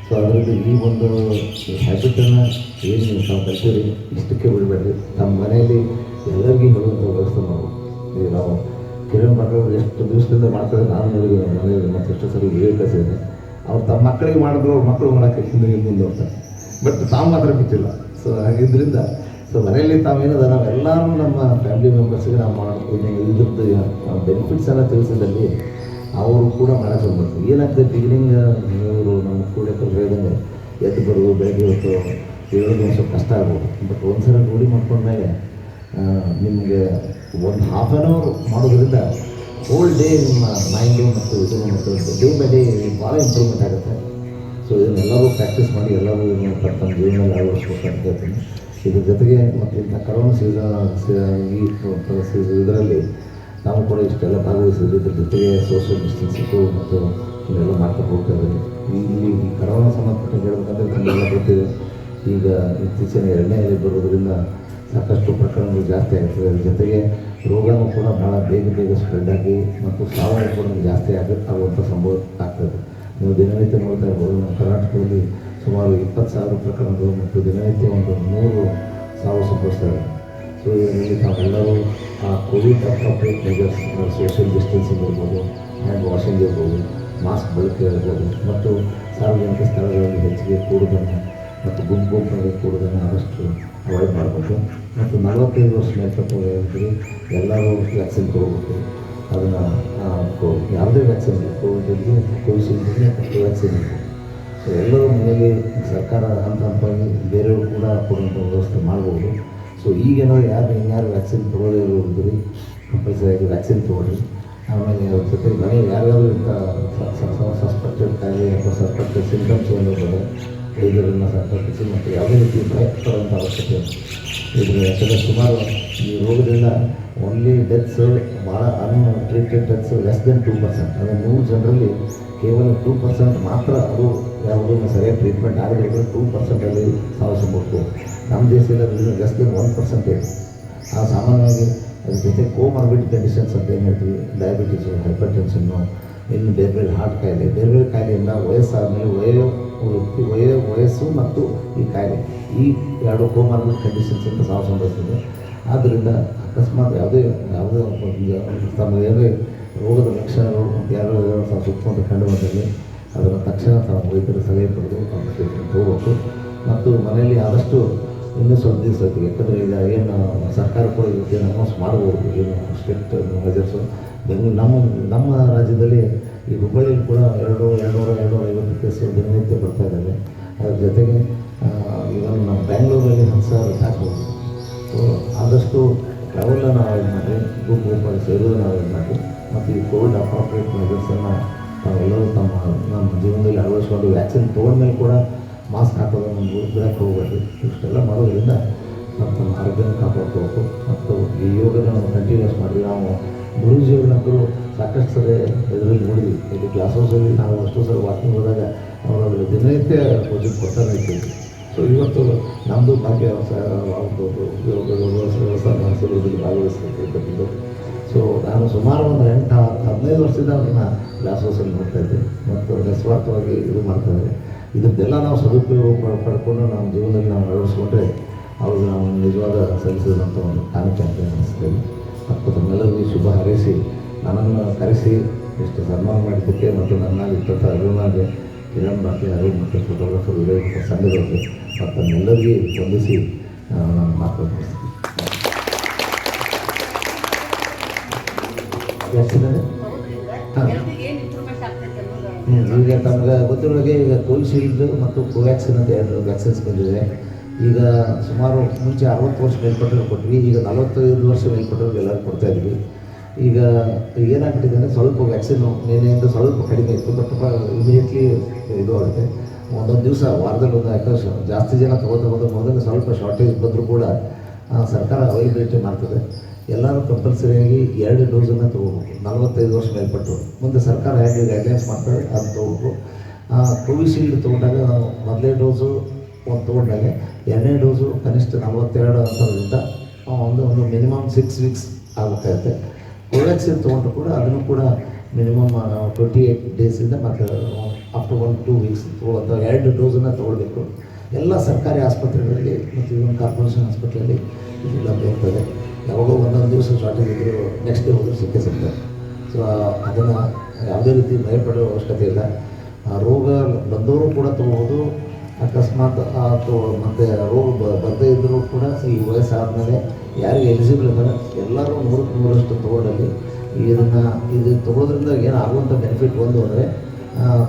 ಸೊ ಅದರಿಂದ ಈ ಒಂದು ಹ್ಯಾಬಿಟನ್ನು ಏನು ನೀವು ತಾವು ಕಲ್ತೀರಿ ಇಷ್ಟಕ್ಕೆ ಬಿಡಬೇಡ್ರಿ. ನಮ್ಮ ಮನೆಯಲ್ಲಿ ಎಲ್ಲರಿಗೂ ಹೇಳುವಂಥ ವ್ಯವಸ್ಥೆ ಮಾಡ್ಬೋದು. ಈಗ ನಾವು ಕಿರಣ್ ಮಕ್ಕಳು ಎಷ್ಟು ದಿವಸದಿಂದ ಮಾಡ್ತಾರೆ, ನಾನು ನೋಡಿದ್ದೀನಿ ನಮ್ಮ ಮನೆಯಲ್ಲಿ ಮತ್ತು ಎಷ್ಟು ಸರಿ ವಿಡಿಯೋ ಕಳಿಸಿದ್ದೀನಿ. ಅವ್ರು ತಮ್ಮ ಮಕ್ಕಳಿಗೆ ಮಾಡಿದ್ರು ಅವ್ರ ಮಕ್ಕಳು ಮಾಡೋಕ್ಕೆ ಮುಂದೆ ಹೋಗ್ತಾರೆ, ಬಟ್ ತಾವು ಮಾತ್ರ ಬಿಟ್ಟಿಲ್ಲ. ಸೊ ಹಾಗಿದ್ದರಿಂದ ಸೊ ಮನೆಯಲ್ಲಿ ತಾವೇನದ ನಾವೆಲ್ಲರೂ ನಮ್ಮ ಫ್ಯಾಮಿಲಿ ಮೆಂಬರ್ಸ್ಗೆ ನಾವು ಮಾಡ್ತೀವಿ ಇದ್ರದ್ದು ಬೆನಿಫಿಟ್ಸನ್ನು ತಿಳಿಸಿದಲ್ಲಿ ಅವರು ಕೂಡ ಮಾಡೋಕ್ಕೆ ಬರ್ತೀವಿ. ಏನಾಗ್ತದೆ ಬಿಗಿನಿಂಗ್ ಇವರು ನಮ್ಮ ಕೂಡ ಹೇಳಿದಂಗೆ ಎದ್ದು ಬರೋದು ಬೆಳಗ್ಗೆ ಹೊತ್ತು ಹೇಳೋದು ಒಂದು ಸ್ವಲ್ಪ ಕಷ್ಟ ಆಗ್ಬೋದು. ಬಟ್ ಒಂದ್ಸಲ ರೂಢಿ ಮಾಡ್ಕೊಂಡ್ಮೇಲೆ ನಿಮಗೆ ಒಂದು ಹಾಫ್ ಆನ್ ಅವರ್ ಮಾಡೋದ್ರಿಂದ ಹೋಲ್ ಡೇ ನಿಮ್ಮ ಮೈಂಡು ಮತ್ತು ಇದು ಮತ್ತು ಡೇ ಬೈ ಡೇ ಭಾಳ ಇಂಪ್ರೂವ್ಮೆಂಟ್ ಆಗುತ್ತೆ. ಸೊ ಇದನ್ನೆಲ್ಲರೂ ಪ್ರಾಕ್ಟೀಸ್ ಮಾಡಿ ಎಲ್ಲರೂ ತಮ್ಮ ಜೀವನದಲ್ಲಿ ಅಳವಡಿಸ್ಬೇಕಂತ ಹೇಳ್ತೀನಿ. ಇದ್ರ ಜೊತೆಗೆ ಮತ್ತು ಇಂಥ ಕರೋನಾ ಇದರಲ್ಲಿ ನಾವು ಕೂಡ ಇಷ್ಟೆಲ್ಲ ಭಾಗವಹಿಸಿದ್ವಿ. ಇದ್ರ ಜೊತೆಗೆ ಸೋಷಿಯಲ್ ಡಿಸ್ಟೆನ್ಸಿಂಗು ಮತ್ತು ಇದೆಲ್ಲ ಮಾಡ್ತಾ ಹೋಗ್ತಾ ಇದ್ದೀವಿ. ಇಲ್ಲಿ ಈ ಕರೋನಾ ಸಂಬಂಧಪಟ್ಟ ಹೇಳ್ಬೇಕಂದ್ರೆ ನಮಗೆಲ್ಲ ಗೊತ್ತಿದೆ. ಈಗ ಇತ್ತೀಚಿನ 2ನೇ ಅಲೆ ಬರೋದ್ರಿಂದ ಸಾಕಷ್ಟು ಪ್ರಕರಣಗಳು ಜಾಸ್ತಿ ಆಗ್ತದೆ. ಅದ್ರ ಜೊತೆಗೆ ರೋಗನೂ ಕೂಡ ಭಾಳ ಬೇಗ ಸ್ಪ್ರೆಡ್ ಆಗಿ ಮತ್ತು ಸಾವು ಕೂಡ ಜಾಸ್ತಿ ಆಗುವಂಥ ಸಂಭವ ಆಗ್ತದೆ. ನೀವು ದಿನನಿತ್ಯ ನೋಡ್ತಾ ಇರ್ಬೋದು, ನಮ್ಮ ಕರ್ನಾಟಕದಲ್ಲಿ ಸುಮಾರು 20,000 ಪ್ರಕರಣಗಳು ಮತ್ತು ದಿನನಿತ್ಯ ಒಂದು 100 ಸಾವು ಸಂಭವಿಸ್ತಾರೆ. ಸೊ ಇದರಲ್ಲಿ ತಾವೆಲ್ಲರೂ ಆ Covid appropriate measures, social distancing ಇರ್ಬೋದು, ಹ್ಯಾಂಡ್ ವಾಷಿಂಗ್ ಇರ್ಬೋದು, ಮಾಸ್ಕ್ ಬಳಕೆ ಇರ್ಬೋದು ಮತ್ತು ಸಾರ್ವಜನಿಕ ಸ್ಥಳಗಳಲ್ಲಿ ಹೆಚ್ಚಿಗೆ ಕೂಡೋದನ್ನು ಮತ್ತು ಗುಂಪುಗಳಲ್ಲಿ ಕೂಡೋದನ್ನು ಆದಷ್ಟು ಅವಾಯ್ಡ್ ಮಾಡಬೇಕು. ಮತ್ತು 45 ವರ್ಷ ಮೇಲ್ಪಟ್ಟವರಿಗೆ ಎಲ್ಲರೂ ವ್ಯಾಕ್ಸಿನ್ ತೊಗೋಬೇಕು. ಅದನ್ನು ಯಾವುದೇ ವ್ಯಾಕ್ಸಿನ್ ಕೋವಿಡ್ಗೆ, ಕೋವಿಶೀಲ್ಡ್ಗೆ ಮತ್ತು ವ್ಯಾಕ್ಸಿನ್ ಇರ್ಬೋದು. ಸೊ ಎಲ್ಲರೂ ಮನೆಯಲ್ಲಿ ಸರ್ಕಾರ ಹಂತವಾಗಿ ಬೇರೆಯವರು ಕೂಡ ಕೊಡುವಂಥ ವ್ಯವಸ್ಥೆ ಮಾಡ್ಬೋದು. ಸೊ ಈಗೇನಾದ್ರು ಇನ್ಯಾರು ವ್ಯಾಕ್ಸಿನ್ ತೊಗೊಳ್ಳದೇ ಇರೋದ್ರಿ ಕಂಪಲ್ಸರಿಯಾಗಿ ವ್ಯಾಕ್ಸಿನ್ ತೊಗೊಳ್ರಿ. ಆಮೇಲೆ ಅವ್ರ ಜೊತೆ ಮನೆಯಲ್ಲಿ ಯಾರ್ಯಾರು ಇಂಥ ಸಸ್ಪೆಕ್ಟೆಡ್ ಕಾಯಿಲೆ ಅಥವಾ ಸಸ್ಪೆಕ್ಟೆಡ್ ಸಿಂಟಮ್ಸ್ ಏನಿರ್ತದೆ ವೈದ್ಯರನ್ನು ಸಂಪರ್ಕಿಸಿ ಮತ್ತು ಯಾವುದೇ ರೀತಿ ಭಯ ಪಡುವಂಥ ಅವಶ್ಯಕತೆ ಇದ್ರೆ. ಯಾಕಂದರೆ ಸುಮಾರು ಈ ರೋಗದಿಂದ ಓನ್ಲಿ ಡೆತ್ಸ್ ಭಾಳ ಅನ್ಟ್ರೀಟೆಡ್ ಡೆತ್ಸ್ ಲೆಸ್ ದೆನ್ 2%. ಅಂದರೆ 100 ಜನರಲ್ಲಿ ಕೇವಲ 2% ಮಾತ್ರ ಅದು ಯಾವುದೂ ಸರಿಯಾಗಿ ಟ್ರೀಟ್ಮೆಂಟ್ ಆಗಬೇಕು. 2%ಅಲ್ಲಿ ಸಾವು ಸಂಭವಿಸ್ಬೋದು. ನಮ್ಮ ದೇಶದಲ್ಲಿ ಲೆಸ್ ದೆನ್ 1% ಆ ಸಾಮಾನ್ಯವಾಗಿ ಅದ್ರ ಜೊತೆ ಕೋಮಾರ್ಬಿಡ್ ಕಂಡೀಷನ್ಸ್ ಅಂತ ಏನು ಹೇಳ್ತೀವಿ, ಡಯಾಬಿಟೀಸು, ಹೈಪರ್ ಟೆನ್ಷನ್ನು, ಇನ್ನು ಬೇರೆ ಹಾರ್ಟ್ ಕಾಯಿಲೆ, ಬೇರೆ ಕಾಯಿಲೆಯಿಂದ ವಯಸ್ಸಾದಮೇಲೆ ವಯಸ್ಸು ಮತ್ತು ಈ ಕಾಯಿಲೆ ಈ 2 ಕೋಮಾರ್ಬಿಡ್ ಕಂಡೀಷನ್ಸಿಂದ ಸಾವು ಸಂಭವಿಸ್ತದೆ. ಆದ್ದರಿಂದ ಅಕಸ್ಮಾತ್ ಯಾವುದೇ ತಮಗೆ ರೋಗದ ಲಕ್ಷಣಗಳು ಯಾರು ಸೂಕ್ಷ್ಮತೆ ಕಂಡು ಬಂದಲ್ಲಿ ಅದನ್ನು ತಕ್ಷಣ ತಾವು ವೈದ್ಯರ ಸಲಹೆ ಪಡೆದು ಟ್ರೀಟ್ಮೆಂಟ್ ಹೋಗಬೇಕು. ಮತ್ತು ಮನೆಯಲ್ಲಿ ಆದಷ್ಟು ಇನ್ನೂ ಸ್ವಲ್ಪ ದಿವಸ ಐತಿ. ಯಾಕಂದರೆ ಈಗ ಏನು ಸರ್ಕಾರ ಕೂಡ ಇವತ್ತೇನು ಅನೌನ್ಸ್ ಮಾಡ್ಬೋದು, ಏನು ಸ್ಟ್ರಿಕ್ಟ್ ಮೆಜರ್ಸು. ನಮ್ಮ ರಾಜ್ಯದಲ್ಲಿ ಈ ಹುಬ್ಬಳ್ಳಿಯಲ್ಲಿ ಕೂಡ 200-250 ಕೇಸು ದಿನನಿತ್ಯ ಬರ್ತಾ ಇದ್ದಾವೆ. ಅದ್ರ ಜೊತೆಗೆ ಇವನ್ ನಮ್ಮ ಬ್ಯಾಂಗ್ಳೂರಲ್ಲಿ 10,000 ಹಾಕ್ಬೋದು. ಸೊ ಆದಷ್ಟು ಟ್ರಾವೆಲ್ನ ನಾವು ಅವಾಯ್ಡ್ ಮಾಡಿರಿ, ಗುಂಪಾಗಿ ಸೇರೋದನ್ನು ಅವಾಯ್ಡ್ ಮಾಡಿರಿ. ಮತ್ತು ಈ ಕೋವಿಡ್ ಅಪ್ರಾಪ್ರಿಯೇಟ್ ಮೆಜರ್ಸನ್ನು ನಾವೆಲ್ಲರೂ ನಮ್ಮ ಜೀವನದಲ್ಲಿ ಅಳವಡಿಸ್ಕೊಂಡು ವ್ಯಾಕ್ಸಿನ್ ತೊಗೊಂಡ್ಮೇಲೆ ಕೂಡ ಮಾಸ್ಕ್ ಹಾಕೋದನ್ನು ಬಿಡಕ್ಕೆ ಹೋಗಬೇಡ್ರಿ. ಇಷ್ಟೆಲ್ಲ ಮಾಡೋದ್ರಿಂದ ಮತ್ತು ನಮ್ಮ ಆರೋಗ್ಯನ ಕಾಪಾಡ್ಕೋಬೇಕು. ಮತ್ತು ಈ ಯೋಗನ ನಾವು ಕಂಟಿನ್ಯೂಸ್ ಮಾಡಿದ್ವಿ. ನಾವು ಗುರೂಜಿಯವ್ರನ್ನಂತೂ ಸಾಕಷ್ಟು ಸರಿ ಇದರಲ್ಲಿ ನೋಡಿದ್ವಿ. ಇಲ್ಲಿ ಕ್ಲಾಸ್ ಹೌಸಲ್ಲಿ ನಾವು ಅಷ್ಟೋ ಸಲ ವಾಕಿಂಗ್ ಹೋದಾಗ ಅವರು ಅದರ ದಿನನಿತ್ಯ ಕೋಚಿಂಗ್ ಕೊಡ್ತಾನೆ ಇರ್ತೀವಿ. ಸೊ ಇವತ್ತು ನಮ್ಮದು ಭಾಗ್ಯ ಯೋಗದಲ್ಲಿ ಭಾಗವಹಿಸ್ತಿದ್ದು. ಸೊ ನಾನು ಸುಮಾರು ಒಂದು 8-15 ವರ್ಷದಿಂದ ಅವ್ರನ್ನ ಕ್ಲಾಸ್ ಹೌಸಲ್ಲಿ ನೋಡ್ತಾ ಇದ್ದೆ ಮತ್ತು ನಿಸ್ವಾರ್ಥವಾಗಿ ಇದು ಮಾಡ್ತಾಯಿದ್ದೆ. ಇದನ್ನೆಲ್ಲ ನಾವು ಸದುಪಯೋಗ ಪಡ್ಕೊಂಡು ನಮ್ಮ ಜೀವನದಲ್ಲಿ ನಾವು ಅಳವಡಿಸ್ಕೊಂಡ್ರೆ ಅವ್ರಿಗೆ ನಾವು ನಿಜವಾದ ಸಲ್ಲಿಸಿದಂಥ ಒಂದು ಕಾಣಿಕೆ ಅಂತ ಅನಿಸ್ತೇವೆ. ಮತ್ತು ತಮ್ಮೆಲ್ಲರಿಗೂ ಶುಭ ಹಾರೈಸಿ ನನ್ನನ್ನು ಕರೆಸಿ ಇಷ್ಟು ಸನ್ಮಾನ ಮಾಡಿದ್ದಕ್ಕೆ ಮತ್ತು ನನ್ನ ಇಟ್ಟಂಥ ಅಭಿಮಾನಿ ಕಿರಣ್ ಬಾಕಿ ಅರುಣ್ ಮತ್ತು ಫೋಟೋಗ್ರಾಫರ್ ವಿಡಿಯೋಗ್ರಾಫರ್ ಸಂಘದವರಿಗೆ ಮತ್ತು ತಮ್ಮೆಲ್ಲರಿಗೂ ವಂದಿಸಿ ನಾನು ಮಾತು ಮುಗಿಸ್ತೀನಿ. ಈಗ ತಮಗೆ ಗೊತ್ತಿರೋಗೆ ಈಗ ಕೋವಿಶೀಲ್ಡ್ ಮತ್ತು ಕೋವ್ಯಾಕ್ಸಿನ್ ಅಂತ 2 ವ್ಯಾಕ್ಸಿನ್ಸ್ ಬಂದಿದೆ. ಈಗ ಸುಮಾರು ಮುಂಚೆ 60 ವರ್ಷ ಮೇಲ್ಪಟ್ಟರು ಕೊಟ್ವಿ, ಈಗ 45 ವರ್ಷ ಮೇಲ್ಪಟ್ಟವ್ರಿಗೆ ಎಲ್ಲರೂ ಕೊಡ್ತಾ ಇದ್ವಿ. ಈಗ ಏನಾಗ್ಬಿಟ್ಟಿದೆ ಅಂದರೆ ಸ್ವಲ್ಪ ವ್ಯಾಕ್ಸಿನ್ನು ನಿನ್ನೆಯಿಂದ ಸ್ವಲ್ಪ ಕಡಿಮೆ ಇತ್ತು, ಬಟ್ ಇಮಿಡಿಯೇಟ್ಲಿ ಇದು ಆಗುತ್ತೆ. ಒಂದೊಂದು ದಿವಸ ವಾರದಲ್ಲಿ ಒಂದು ಯಾಕೆ ಜಾಸ್ತಿ ಜನ ಮೊದಲು ಸ್ವಲ್ಪ ಶಾರ್ಟೇಜ್ ಬಂದರೂ ಕೂಡ ಸರ್ಕಾರ ಅವೈಲಬಿಲಿಟಿ ಮಾಡ್ತದೆ. ಎಲ್ಲರೂ ಕಂಪಲ್ಸರಿಯಾಗಿ 2 ಡೋಸನ್ನು ತೊಗೋಬೇಕು. 45 ವರ್ಷ ಮೇಲ್ಪಟ್ಟರು ಮುಂದೆ ಸರ್ಕಾರ ಹೇಗೆ ಗೈಡ್ಲೈನ್ಸ್ ಮಾಡ್ತಾರೆ ಅದು ತೊಗೋಬೇಕು. ಕೋವಿಶೀಲ್ಡ್ ತೊಗೊಂಡಾಗ ನಾವು ಮೊದಲನೇ ಡೋಸು ಒಂದು ತೊಗೊಂಡಾಗ 2ನೇ ಡೋಸು ಕನಿಷ್ಠ 42 ಅಂತರದಿಂದ ಒಂದು ಮಿನಿಮಮ್ 6 ವೀಕ್ಸ್ ಆಗಬೇಕಾಗುತ್ತೆ. ಕೋವ್ಯಾಕ್ಸಿನ್ ತೊಗೊಂಡ್ರು ಕೂಡ ಅದನ್ನು ಕೂಡ ಮಿನಿಮಮ್ 28 ಡೇಸಿಂದ ಮತ್ತು ಆಫ್ಟರ್ 1-2 ವೀಕ್ಸ್ ತೊಗೊಳ್ಳೋಂಥ 2 ಡೋಸನ್ನು ತೊಗೊಳ್ಬೇಕು. ಎಲ್ಲ ಸರ್ಕಾರಿ ಆಸ್ಪತ್ರೆಗಳಲ್ಲಿ ಮತ್ತು ಇವನ್ ಕಾರ್ಪೊರೇಷನ್ ಆಸ್ಪತ್ರೆಯಲ್ಲಿ ಇದು ಲಭ್ಯ ಇರ್ತದೆ. ಯಾವಾಗೋ ಒಂದೊಂದು ದಿವಸ ಶಾರ್ಟೇಜ್ ಇದ್ದರೂ ನೆಕ್ಸ್ಟ್ ಡೇ ಹೋದರೂ ಸಿಗ್ತದೆ. ಸೊ ಅದನ್ನು ಯಾವುದೇ ರೀತಿ ಭಯಪಡೋ ಅವಶ್ಯಕತೆ ಇಲ್ಲ. ರೋಗ ಬಂದವರು ಕೂಡ ತೊಗೋಬೋದು. ಅಕಸ್ಮಾತ್ ಮತ್ತು ರೋಗ ಬರದೇ ಇದ್ದರೂ ಕೂಡ ಈ ವಯಸ್ಸಾದಮೇಲೆ ಯಾರಿಗೆ ಎಲಿಜಿಬಲ್ ಇದ್ದಾರೆ ಎಲ್ಲರೂ 100% ತೊಗೊಂಡಲ್ಲಿ ಇದು ತೊಗೊಳೋದ್ರಿಂದ ಏನಾಗುವಂಥ ಬೆನಿಫಿಟ್ ಒಂದು ಅಂದರೆ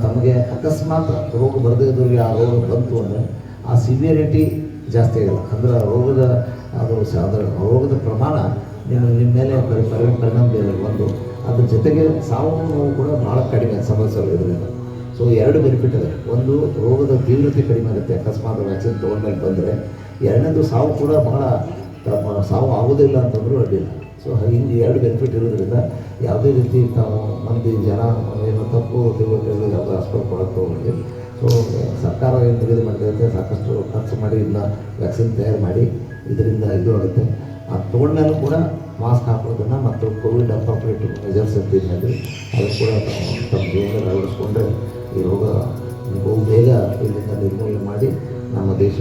ತಮಗೆ ಅಕಸ್ಮಾತ್ ರೋಗ ಬರದೇ ಇದ್ದವ್ರಿಗೆ ಆ ರೋಗ ಬಂತು ಅಂದರೆ ಆ ಸಿವಿಯರಿಟಿ ಜಾಸ್ತಿ ಆಗಲ್ಲ. ಅಂದರೆ ಅದರ ರೋಗದ ಪ್ರಮಾಣ ನಿಮ್ಮ ಮೇಲೆ ಪರಿಣಾಮ ಬೀರಲ್ಲ ಒಂದು. ಅದ್ರ ಜೊತೆಗೆ ಸಾವು ನೋವು ಕೂಡ ಭಾಳ ಕಡಿಮೆ ಸಮಸ್ಯೆ ಇದರಿಂದ. ಸೊ 2 ಬೆನಿಫಿಟ್ ಇದೆ. ಒಂದು, ರೋಗದ ತೀವ್ರತೆ ಕಡಿಮೆ ಆಗುತ್ತೆ ಅಕಸ್ಮಾತ್ ವ್ಯಾಕ್ಸಿನ್ ತೊಗೊಂಡ್ಮೇಲೆ ಬಂದರೆ. 2ನೇದು ಸಾವು ಕೂಡ ಭಾಳ ಸಾವು ಆಗೋದಿಲ್ಲ ಅಂತಂದ್ರೂ ಅಡ್ಡಿಲ್ಲ. ಸೊ ಹಿಂಗೆ 2 ಬೆನಿಫಿಟ್ ಇರೋದ್ರಿಂದ ಯಾವುದೇ ರೀತಿ ತಾವು ಜನ ಏನು ತಪ್ಪು ತಿಳುವಳಿಕೆ ಯಾವುದೋ ಆಸ್ಪತ್ರೆ ಕೊಡೋಕ್ಕೆ ಹೋಗಿ. ಸೊ ಸರ್ಕಾರ ಏನು ನಿಗದಿ ಮಾಡಿದೆ ಸಾಕಷ್ಟು ಖರ್ಚು ಮಾಡಿ ಇದನ್ನ ವ್ಯಾಕ್ಸಿನ್ ತಯಾರು ಮಾಡಿ ಇದರಿಂದ ಇದು ಆಗುತ್ತೆ. ಅದು ತೊಗೊಂಡ್ಮೇಲೂ ಕೂಡ ಮಾಸ್ಕ್ ಹಾಕೋದನ್ನು ಮತ್ತು ಕೋವಿಡ್ ಅಪ್ರಾಪ್ರಿಯೇಟ್ ಮೆಜರ್ಸ್ ಅಂತ ಇದ್ದಲ್ಲಿ ಅದು ಕೂಡ ತಮ್ಮ ಜೀವನದಲ್ಲಿ ಅಳವಡಿಸ್ಕೊಂಡ್ರೆ ಈ ರೋಗ ಬಹು ಬೇಗ ಇಲ್ಲಿಂದ ನಿರ್ಮೂಲನೆ ಮಾಡಿ ನಮ್ಮ ದೇಶ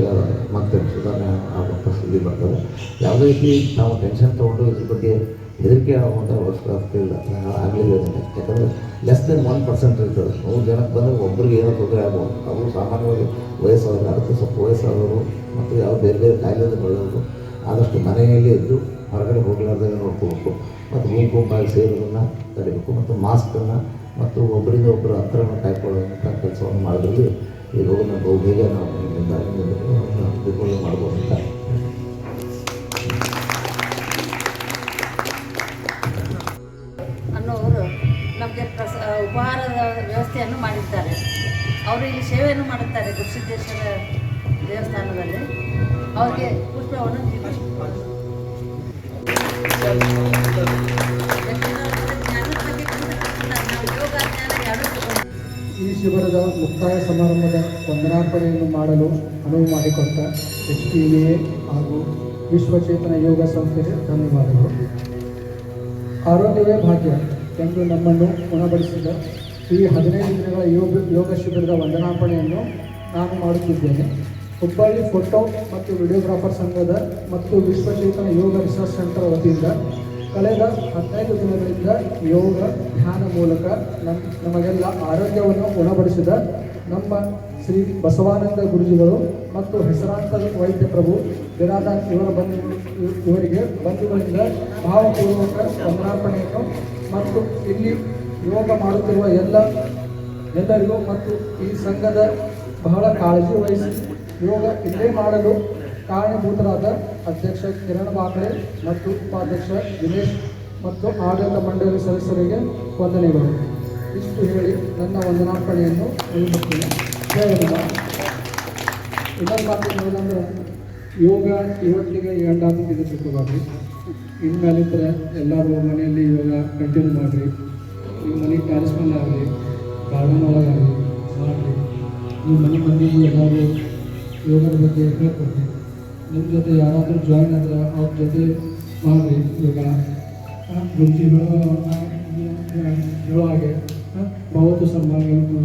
ಮತ್ತೆ ಸುಧಾರಣೆ ಆಗುವ ಪರಿಸ್ಥಿತಿ ಬರ್ತದೆ. ಯಾವುದೇ ರೀತಿ ನಾವು ಟೆನ್ಷನ್ ತೊಗೊಂಡು ಇದ್ರ ಬಗ್ಗೆ ಹೆದರಿಕೆ ಆಗುವಂಥ ಅವಶ್ಯಕತೆ ಇಲ್ಲ. ಆಗಲಿಲ್ಲ ಯಾಕಂದರೆ ಲೆಸ್ ದೆನ್ 1% ಇರ್ತದೆ. 100 ಜನಕ್ಕೆ ಬಂದರೆ ಒಬ್ಬರಿಗೆ ಏನೋ ತೊಂದರೆ ಆಗ್ಬೋದು. ಅವರು ಸಾಮಾನ್ಯವಾಗಿ ವಯಸ್ಸಾದವರು, ಅದಕ್ಕೆ ಸ್ವಲ್ಪ ವಯಸ್ಸಾದವರು ಮತ್ತು ಯಾವ ಬೇರೆ ಬೇರೆ ಕಾಯಿಲೆಯಿಂದ ಬೆಳೆದವರು ಆದಷ್ಟು ಮನೆಯಲ್ಲೇ ಇದ್ದು ಹೊರಗಡೆ ಹೋಗಲಾರ್ದಂಗೆ ನೋಡ್ಕೋಬೇಕು. ಮತ್ತು ಗುಂಪಾಗಿ ಸೇರೋದನ್ನು ತಡೆಯಬೇಕು ಮತ್ತು ಮಾಸ್ಕನ್ನು ಮತ್ತು ಒಬ್ಬರಿಂದ ಒಬ್ಬರು ಅಂತರವನ್ನು ಕಾಯ್ಕೊಳ್ಳುವಂಥ ಕೆಲಸವನ್ನು ಮಾಡೋದ್ರಲ್ಲಿ ಈ ರೋಗನ ಬಹು ಬೇಗ ನಾವು ನಿರ್ಮೂಲನೆ ಮಾಡ್ಬೋದು ಅಂತ. ಅನ್ನೋರು ನಮಗೆ ಉಪಹಾರದ ವ್ಯವಸ್ಥೆಯನ್ನು ಮಾಡಿದ್ದಾರೆ. ಅವರು ಇಲ್ಲಿ ಸೇವೆಯನ್ನು ಮಾಡುತ್ತಾರೆ ಗುರುಸಿದ್ದೇಶ್ವರ ದೇವಸ್ಥಾನದಲ್ಲಿ. ಅವ್ರಿಗೆ ಪುಷ್ಪವನ್ನು ಈ ಶಿಬಿರದ ಮುಕ್ತಾಯ ಸಮಾರಂಭದ ವಂದನಾರ್ಪಣೆಯನ್ನು ಮಾಡಲು ಅನುವು ಮಾಡಿಕೊಟ್ಟ HPVA ಹಾಗೂ ವಿಶ್ವಚೇತನ ಯೋಗ ಸಂಸ್ಥೆಗೆ ಧನ್ಯವಾದಗಳು. ಆರೋಗ್ಯವೇ ಭಾಗ್ಯ ಎಂದು ನಮ್ಮನ್ನು ಗುಣಪಡಿಸಿದ ಈ 15 ದಿನಗಳ ಯೋಗ ಶಿಬಿರದ ವಂದನಾರ್ಪಣೆಯನ್ನು ನಾನು ಮಾಡುತ್ತಿದ್ದೇನೆ. ಹುಬ್ಬಳ್ಳಿ ಫೋಟೋ ಮತ್ತು ವಿಡಿಯೋಗ್ರಾಫರ್ ಸಂಘದ ಮತ್ತು ವಿಶ್ವಚೇತನ ಯೋಗ ರಿಸರ್ಚ್ ಸೆಂಟರ್ ವತಿಯಿಂದ ಕಳೆದ 15 ದಿನಗಳಿಂದ ಯೋಗ ಧ್ಯಾನ ಮೂಲಕ ನಮಗೆಲ್ಲ ಆರೋಗ್ಯವನ್ನು ಗುಣಪಡಿಸಿದ ನಮ್ಮ ಶ್ರೀ ಬಸವಾನಂದ ಗುರುಜಿಗಳು ಮತ್ತು ಹೆಸರಾಂತ ವೈದ್ಯ ಪ್ರಭು ಬಿರಾದಾನ್ ಇವರಿಗೆ ಬಂಧುಗಳಿಂದ ಭಾವಪೂರ್ವಕ ವಂದನಾರ್ಪಣೆಯನ್ನು ಮತ್ತು ಇಲ್ಲಿ ಯೋಗ ಮಾಡುತ್ತಿರುವ ಎಲ್ಲರಿಗೂ ಮತ್ತು ಈ ಸಂಘದ ಬಹಳ ಕಾಳಜಿ ವಹಿಸಿ ಯೋಗ ಇಲ್ಲೇ ಮಾಡಲು ಕಾರಣಭೂತರಾದ ಅಧ್ಯಕ್ಷ ಕಿರಣ್ ಬಾಕ್ಳೆ ಮತ್ತು ಉಪಾಧ್ಯಕ್ಷ ದಿನೇಶ್ ಮತ್ತು ಆಡಳಿತ ಮಂಡಳಿ ಸದಸ್ಯರಿಗೆ ವಂದನೆಗಳು. ಇಷ್ಟು ಹೇಳಿ ನನ್ನ ವಂದನಾರ್ಪಣೆಯನ್ನು ಮುಗಿಸುತ್ತೇನೆ. ಜಯ ಯೋಗ. ಇನ್ನೊಂದು ಮಾತು ಹೇಳೋದಂದ್ರೆ, ಯೋಗ ಇವತ್ತಿಗೆ ಎಂಡಾಗಿ ಇದು ತಿಳ್ಕೊಬಾರ್ದು. ಇನ್ಮೇಲಿದ್ರೆ ಎಲ್ಲರೂ ಮನೆಯಲ್ಲಿ ಯೋಗ ಕಂಟಿನ್ಯೂ ಮಾಡಿರಿ. ನಿಮ್ಮ ಮನೆ ಟ್ಯಾರಿಸ್ ಮೇಲೆ ಆಗಲಿ, ಗಾರ್ಡನ್ ಒಳಗಾಗಲಿ ಮಾಡಿರಿ. ನಿಮ್ಮ ಮನೆ ಮಂದಿಗೂ ಎಲ್ಲರೂ ಯೋಗದ ಬಗ್ಗೆ ಹೇಳ್ಕೊಡ್ರಿ. ನಿಮ್ಮ ಜೊತೆ ಯಾರಾದರೂ ಜಾಯಿನ್ ಆದರೆ ಅವ್ರ ಜೊತೆ ಮಾಡಿರಿ ಯೋಗ. ಗುರುಜಿಗಳು ಹೇಳೋ ಹಾಗೆ ಭವತು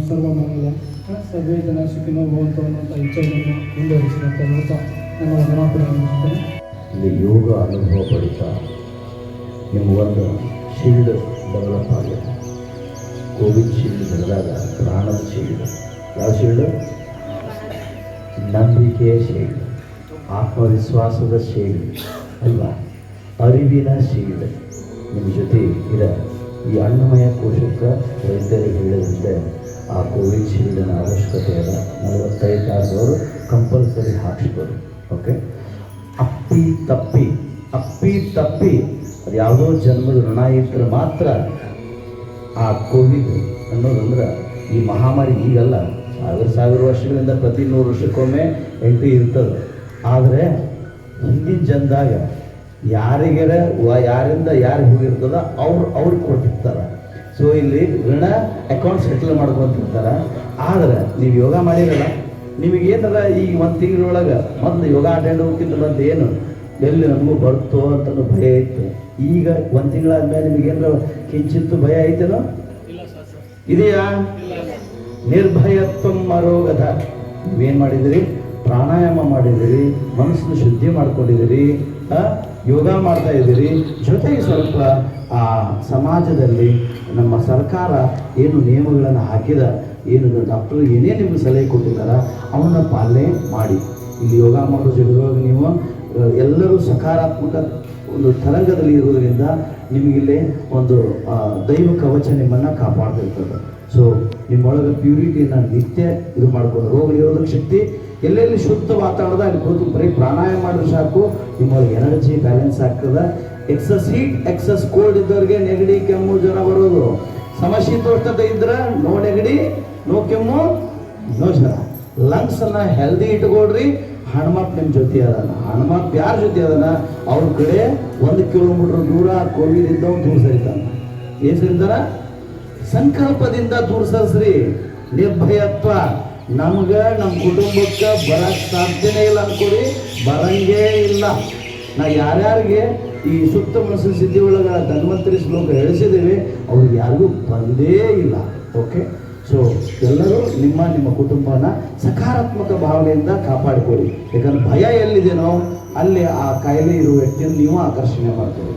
ಸರ್ವಮಂಗಲ ಸರ್ವೇ ಜನ ಸುಖಿನೋ ಭವಂತು ಅನ್ನೋಂಥ ಇಚ್ಛೆಯನ್ನು ಮುಂದುವರಿಸಿ ಅಂತ ಹೇಳ್ತಾ ನನ್ನ ವಂದನಾರ್ಪಣೆಯನ್ನು ಮಾಡ್ತೇನೆ. ಇಲ್ಲಿ ಯೋಗ ಅನುಭವ ಪಡಿತಾ ನಿಮಗೊಂದು ಶೀಲ್ಡ್ ಡೆವಲಪ್ ಆಗಿದೆ. ಕೋವಿಡ್ ಶೀಲ್ಡ್ ಬೆಳೆದಾಗ ಪ್ರಾಣದ ಶೀಲ್ಡ್. ಯಾವ ಶೀಲ್ಡ್? ನಂಬಿಕೆಯ ಶೀಲ್ಡ್, ಆತ್ಮವಿಶ್ವಾಸದ ಶೀಲ್ಡ್ ಅಲ್ವಾ, ಅರಿವಿನ ಶೀಲ್ಡ್ ನಿಮ್ಮ ಜೊತೆ ಇದೆ. ಈ ಅನ್ನಮಯ ಕೋಶಕ್ಕೆ ವೈದ್ಯರಿಗೆ ಹೇಳಿದಂತೆ ಆ ಕೋವಿಡ್ ಶೀಲ್ಡಿನ ಅವಶ್ಯಕತೆ ಇದೆ. 45 ತಾಸದವರು ಕಂಪಲ್ಸರಿ ಹಾಕಿಸ್ಬೋದು. ಓಕೆ, ಅಪ್ಪಿ ತಪ್ಪಿ ಅದು ಯಾವುದೋ ಜನ್ಮದ ಋಣ ಇದ್ದರೆ ಮಾತ್ರ ಆ ಕೋವಿಡ್ ಅನ್ನೋದಂದ್ರೆ ಈ ಮಹಾಮಾರಿ ಈಗಲ್ಲ, 1000 ವರ್ಷಗಳಿಂದ ಪ್ರತಿ 100 ವರ್ಷಕ್ಕೊಮ್ಮೆ ಎಂಟ್ರಿ ಇರ್ತದೆ. ಆದರೆ ಹಿಂದಿನ ಜನದಾಗ ಯಾರಿಂದ ಯಾರು ಹೋಗಿರ್ತದ ಅವ್ರಿಗೆ ಕೊಟ್ಟಿರ್ತಾರೆ. ಸೊ ಇಲ್ಲಿ ಋಣ ಅಕೌಂಟ್ ಸೆಟಲ್ ಮಾಡ್ಕೊತಿರ್ತಾರೆ. ಆದರೆ ನೀವು ಯೋಗ ಮಾಡಿರಲ್ಲ, ನಿಮಗೇನದ ಈಗ 1 ತಿಂಗಳೊಳಗೆ ಮೊದಲು ಯೋಗ ಅಟೆಂಡ್ ಹೋಗಿದ್ದು ಬಂದು ಏನು ಎಲ್ಲಿ ನಮಗೂ ಬರ್ತೋ ಅಂತ ಭಯ ಇತ್ತು. ಈಗ 1 ತಿಂಗಳಾದ್ಮೇಲೆ ನಿಮಗೇನಾರ ಕಿಂಚಿತ್ತು ಭಯ ಐತೇನೋ? ಇದೆಯಾ? ನಿರ್ಭಯತ್ವಂ ಅರೋಗಧ. ನೀವೇನು ಮಾಡಿದಿರಿ? ಪ್ರಾಣಾಯಾಮ ಮಾಡಿದಿರಿ, ಮನಸ್ಸನ್ನು ಶುದ್ಧಿ ಮಾಡ್ಕೊಂಡಿದ್ದೀರಿ, ಯೋಗ ಮಾಡ್ತಾ ಇದ್ದೀರಿ. ಜೊತೆಗೆ ಸ್ವಲ್ಪ ಆ ಸಮಾಜದಲ್ಲಿ ನಮ್ಮ ಸರ್ಕಾರ ಏನು ನಿಯಮಗಳನ್ನು ಹಾಕಿದ, ಏನು ಡಾಕ್ಟರ್ ಏನೇ ನಿಮ್ಗೆ ಸಲಹೆ ಕೊಟ್ಟಿದ್ದಾರೆ ಅವನ್ನ ಪಾಲನೆ ಮಾಡಿ. ಇಲ್ಲಿ ಯೋಗ ಮಾಡೋ ಜಗದೊಳಗೆ ನೀವು ಎಲ್ಲರೂ ಸಕಾರಾತ್ಮಕ ಒಂದು ತರಂಗದಲ್ಲಿ ಇರೋದ್ರಿಂದ ನಿಮಗಿಲ್ಲಿ ಒಂದು ದೈವ ಕವಚ ನಿಮ್ಮನ್ನು ಕಾಪಾಡ್ತಿರ್ತದೆ. ಸೊ ನಿಮ್ಮೊಳಗೆ ಪ್ಯೂರಿಟಿನ ನಿತ್ಯ ಇದು ಮಾಡ್ಕೊಂಡು ರೋಗ ನಿರೋಧಕ ಶಕ್ತಿ ಎಲ್ಲೆಲ್ಲಿ ಶುದ್ಧ ವಾತಾವರಣದ ಅಲ್ಲಿ ಕೂತು ಬರೀ ಪ್ರಾಣಾಯಾಮ ಮಾಡಿದ್ರೆ ಸಾಕು, ನಿಮ್ಮೊಳಗೆ ಎನರ್ಜಿ ಬ್ಯಾಲೆನ್ಸ್ ಆಗ್ತದೆ. ಎಕ್ಸಸ್ ಹೀಟ್ ಎಕ್ಸಸ್ ಕೋಲ್ಡ್ ಇದ್ದವ್ರಿಗೆ ನೆಗಡಿ ಕೆಮ್ಮು ಜ್ವರ ಬರೋದು. ಸಮಶೀತೋಷ್ಣತೆ ಇದ್ರೆ ನೋ ನೆಗಡಿ ನೋ ಕೆಮ್ಮು ನೋ ಜ್ವರ. ಲಂಗ್ಸನ್ನು ಹೆಲ್ದಿ ಇಟ್ಕೊಳ್ರಿ. ಹನುಮಪ್ಪ ನಿಮ್ಮ ಜೊತೆ ಅದಾನ. ಹನುಮಪ್ಪ ಯಾರ ಜೊತೆ ಅದಾನ? ಅವ್ರ ಕಡೆ 1 ಕಿಲೋಮೀಟರ್ ದೂರ ಕೋವಿಡ್ ಇದ್ದವ್ ದೂರ ಸರಿತಾನ. ಏನು ಸರಿತಾರ? ಸಂಕಲ್ಪದಿಂದ ದೂರ ಸರಿಸ್ರಿ. ನಿರ್ಭಯತ್ವ. ನಮ್ಗೆ ನಮ್ಮ ಕುಟುಂಬಕ್ಕೆ ಬರಕ್ಕೆ ಸಾಧ್ಯನೇ ಇಲ್ಲ ಅನ್ಕೊಡಿ, ಬರಂಗೇ ಇಲ್ಲ. ನಾ ಯಾರ್ಯಾರಿಗೆ ಈ ಸುತ್ತ ಮನಸ್ಸಿನ ಸಿದ್ಧಿ ಒಳಗೆ ಧನ್ವಂತರಿ ಶ್ಲೋಕ ಹೇಳಿಸಿದ್ದೇವೆ ಅವ್ರಿಗೆ ಯಾರಿಗೂ ಬಂದೇ ಇಲ್ಲ. ಓಕೆ, ಸೊ ಎಲ್ಲರೂ ನಿಮ್ಮ ಕುಟುಂಬನ ಸಕಾರಾತ್ಮಕ ಭಾವನೆಯಿಂದ ಕಾಪಾಡಿಕೊಳ್ಳಿ. ಯಾಕಂದ್ರೆ ಭಯ ಎಲ್ಲಿದೆನೋ ಅಲ್ಲಿ ಆ ಕಾಯಿಲೆ ಇರುವ ವ್ಯಕ್ತಿಯನ್ನು ನೀವು ಆಕರ್ಷಣೆ ಮಾಡ್ತೀರಿ.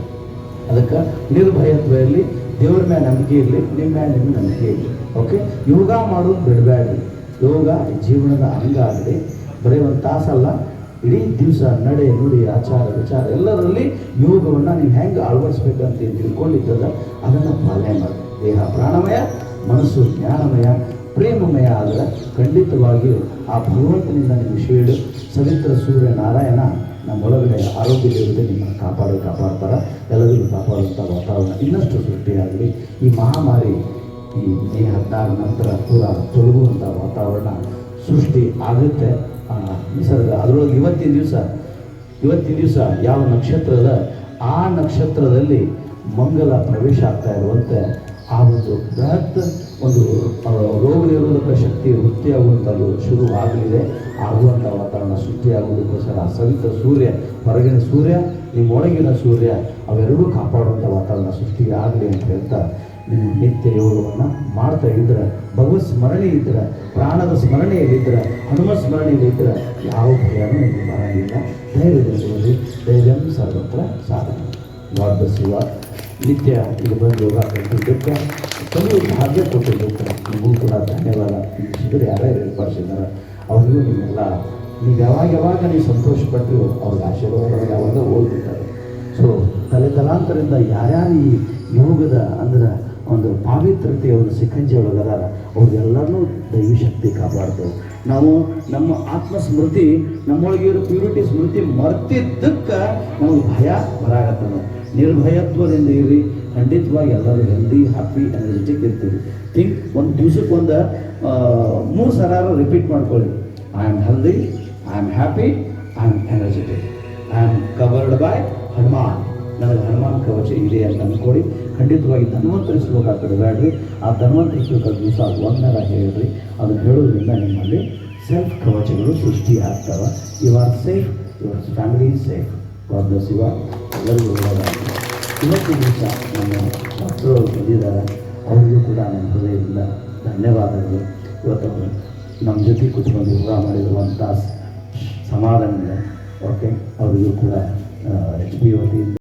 ಅದಕ್ಕೆ ನಿರ್ಭಯತ್ವ ಇರಲಿ, ದೇವ್ರ ಮೇಲೆ ನಂಬಿಕೆ ಇರಲಿ, ನಿಮ್ಮ ಮೇಲೆ ನಿಮ್ಮ ನಂಬಿಕೆ ಇರಲಿ. ಓಕೆ, ಯೋಗ ಮಾಡೋದು ಬಿಡಬೇಡ್ರಿ. ಯೋಗ ಜೀವನದ ಅಂಗ ಆಗಲಿ. ಬರೀ 1 ತಾಸಲ್ಲ, ಇಡೀ ದಿವಸ ನಡೆ ನುಡಿ ಆಚಾರ ವಿಚಾರ ಎಲ್ಲರಲ್ಲಿ ಯೋಗವನ್ನು ನೀವು ಹೆಂಗೆ ಅಳವಡಿಸ್ಬೇಕಂತ ತಿಳ್ಕೊಂಡಿದ್ದದ ಅದನ್ನು ಪಾಲನೆ ಮಾಡಿ. ದೇಹ ಪ್ರಾಣಮಯ, ಮನಸ್ಸು ಜ್ಞಾನಮಯ, ಪ್ರೇಮಮಯ ಆದರೆ ಖಂಡಿತವಾಗಿಯೂ ಆ ಭಗವಂತನಿಂದ ನಿಮ್ಮ ಶೀಡು ಸವಿತ್ರ ಸೂರ್ಯ ನಾರಾಯಣ ನಮ್ಮೊಳಗಡೆ ಆರೋಗ್ಯ ದೇವತೆ ನಿಮ್ಮನ್ನು ಕಾಪಾಡ್ತಾರೆ. ಎಲ್ಲರಿಗೂ ಕಾಪಾಡುವಂಥ ವಾತಾವರಣ ಇನ್ನಷ್ಟು ಸೃಷ್ಟಿಯಾಗಲಿ. ಈ ಮಹಾಮಾರಿ ಈ ಮೇ 16 ನಂತರ ಪೂರ ತೊಲಗುವಂಥ ವಾತಾವರಣ ಸೃಷ್ಟಿ ಆಗುತ್ತೆ. ನಿಸರ್ಗ ಅದರೊಳಗೆ ಇವತ್ತಿನ ದಿವಸ ಯಾವ ನಕ್ಷತ್ರದ ಆ ನಕ್ಷತ್ರದಲ್ಲಿ ಮಂಗಲ ಪ್ರವೇಶ ಆಗ್ತಾ ಇರುವಂತೆ ಆ ಒಂದು ಬೃಹತ್ ಒಂದು ರೋಗ ನಿರೋಧಕ ಶಕ್ತಿ ವೃತ್ತಿಯಾಗುವಂಥದ್ದು ಶುರು ಆಗಲಿದೆ. ಆಗುವಂಥ ವಾತಾವರಣ ಸೃಷ್ಟಿಯಾಗುವುದಕ್ಕೋಸ್ಕರ ಸವಿತ ಸೂರ್ಯ, ಹೊರಗಿನ ಸೂರ್ಯ, ನಿಮ್ಮೊಳಗಿನ ಸೂರ್ಯ ಅವೆರಡೂ ಕಾಪಾಡುವಂಥ ವಾತಾವರಣ ಸೃಷ್ಟಿ ಆಗಲಿ ಅಂತ ಹೇಳ್ತಾ ನೀವು ನಿತ್ಯ ಯೋಗವನ್ನು ಮಾಡ್ತಾ ಇದ್ರೆ, ಭಗವತ್ ಸ್ಮರಣೆ ಇದ್ರೆ, ಪ್ರಾಣದ ಸ್ಮರಣೆಯಲ್ಲಿದ್ದರೆ, ಹನುಮ ಸ್ಮರಣೆಯಲ್ಲಿದ್ದರೆ ಯಾವ ಭಯನೂ ನಿಮಗೆ ಬರೋಂಗಿಲ್ಲ. ಧೈರ್ಯದಲ್ಲಿ ಧೈರ್ಯಂ ಸರ್ವತ್ರ ಸಾಧನ. God bless you all. ನಿತ್ಯ ಇಲ್ಲಿ ಬಂದು ಯೋಗ ಕಲಿತಿದ್ದಕ್ಕೆ ಕೆಲವು ಭಾಗ್ಯ ಕೊಟ್ಟಿದ್ದಕ್ಕೆ ನಿಮಗೂ ಕೂಡ ಧನ್ಯವಾದ. ಈ ಶಿಬಿರ ಯಾರ್ಯಾರು ಏರ್ಪಡಿಸಿದ್ದಾರೆ ಅವರಿಗೂ ನಿಮ್ಮೆಲ್ಲ ನೀವು ಯಾವಾಗ ನೀವು ಸಂತೋಷಪಟ್ಟರು ಅವ್ರಿಗೆ ಆಶೀರ್ವಾದ ಯಾವಾಗ ಓದ್ಬಿಟ್ಟಾರೆ. ಸೊ ತಲೆತಲಾಂತರದಿಂದ ಯಾರ್ಯಾರು ಈ ಯೋಗದ ಅಂದ್ರೆ ಒಂದು ಪಾವಿತ್ರತೆಯ ಒಂದು ಸಿಕ್ಕಂಜಿ ಒಳಗದಾರ ಅವ್ರಿಗೆಲ್ಲರೂ ದೈವಶಕ್ತಿ ಕಾಪಾಡ್ತೇವೆ. ನಾವು ನಮ್ಮ ಆತ್ಮಸ್ಮೃತಿ ನಮ್ಮೊಳಗಿರೋ ಪ್ಯೂರಿಟಿ ಸ್ಮೃತಿ ಮರ್ತಿದ್ದಕ್ಕೆ ನಮಗೆ ಭಯ ಬರಾಗತ್ತದ. ನಿರ್ಭಯತ್ವದಿಂದ ಇರಿ, ಖಂಡಿತವಾಗಿ ಎಲ್ಲರೂ ಹೆಲ್ದಿ, ಹ್ಯಾಪಿ, ಎನರ್ಜೆಟಿಕ್ ಇರ್ತೀವಿ. ಥಿಂಕ್ ಒಂದು ದಿವ್ಸಕ್ಕೆ ಒಂದು 3 ಸಲ ರಿಪೀಟ್ ಮಾಡ್ಕೊಳ್ಳಿ. I am healthy, I am happy, I am energetic, I am covered by Hanuman. ನನಗೆ ಹನುಮಾನ್ ಕವಚ ಇದೆ ಅಂತ ಅಂದ್ಕೊಳ್ಳಿ. ಖಂಡಿತವಾಗಿ ಧನ್ವಂತರಿ ಶ್ಲೋಕ ಬಿಡಬೇಡ್ರಿ. ಆ ಧನ್ವಂತರಿ ಶ್ಲೋಕ ದಿವಸ ಒಂದರ ಹೇಳ್ರಿ. ಅದನ್ನು ಹೇಳೋದ್ರಿಂದ ನಿಮ್ಮಲ್ಲಿ ಸೆಲ್ಫ್ ಕವಚಗಳು ಸೃಷ್ಟಿ ಆಗ್ತವೆ. You are safe, your family is safe. God bless you all. ಎಲ್ಲರಿಗೂ ಒಳ್ಳೆಯದಾಗಲಿ. ಇವತ್ತು ದಿವಸ ನಮ್ಮ ಡಾಕ್ಟರ್ ಅವರು ಬಂದಿದ್ದಾರೆ, ಅವರಿಗೂ ಕೂಡ ನನ್ನ ಹೃದಯದಿಂದ ಧನ್ಯವಾದಗಳು. ಇವತ್ತು ಅವರು ನಮ್ಮ ಜೊತೆ ಕೂತ್ಕೊಂಡು ಯೋಗ ಮಾಡಿರುವಂಥ ಸಮಾಧಾನದಿಂದ ಓಕೆ, ಅವರಿಗೂ ಕೂಡ HP ವತಿಯಿಂದ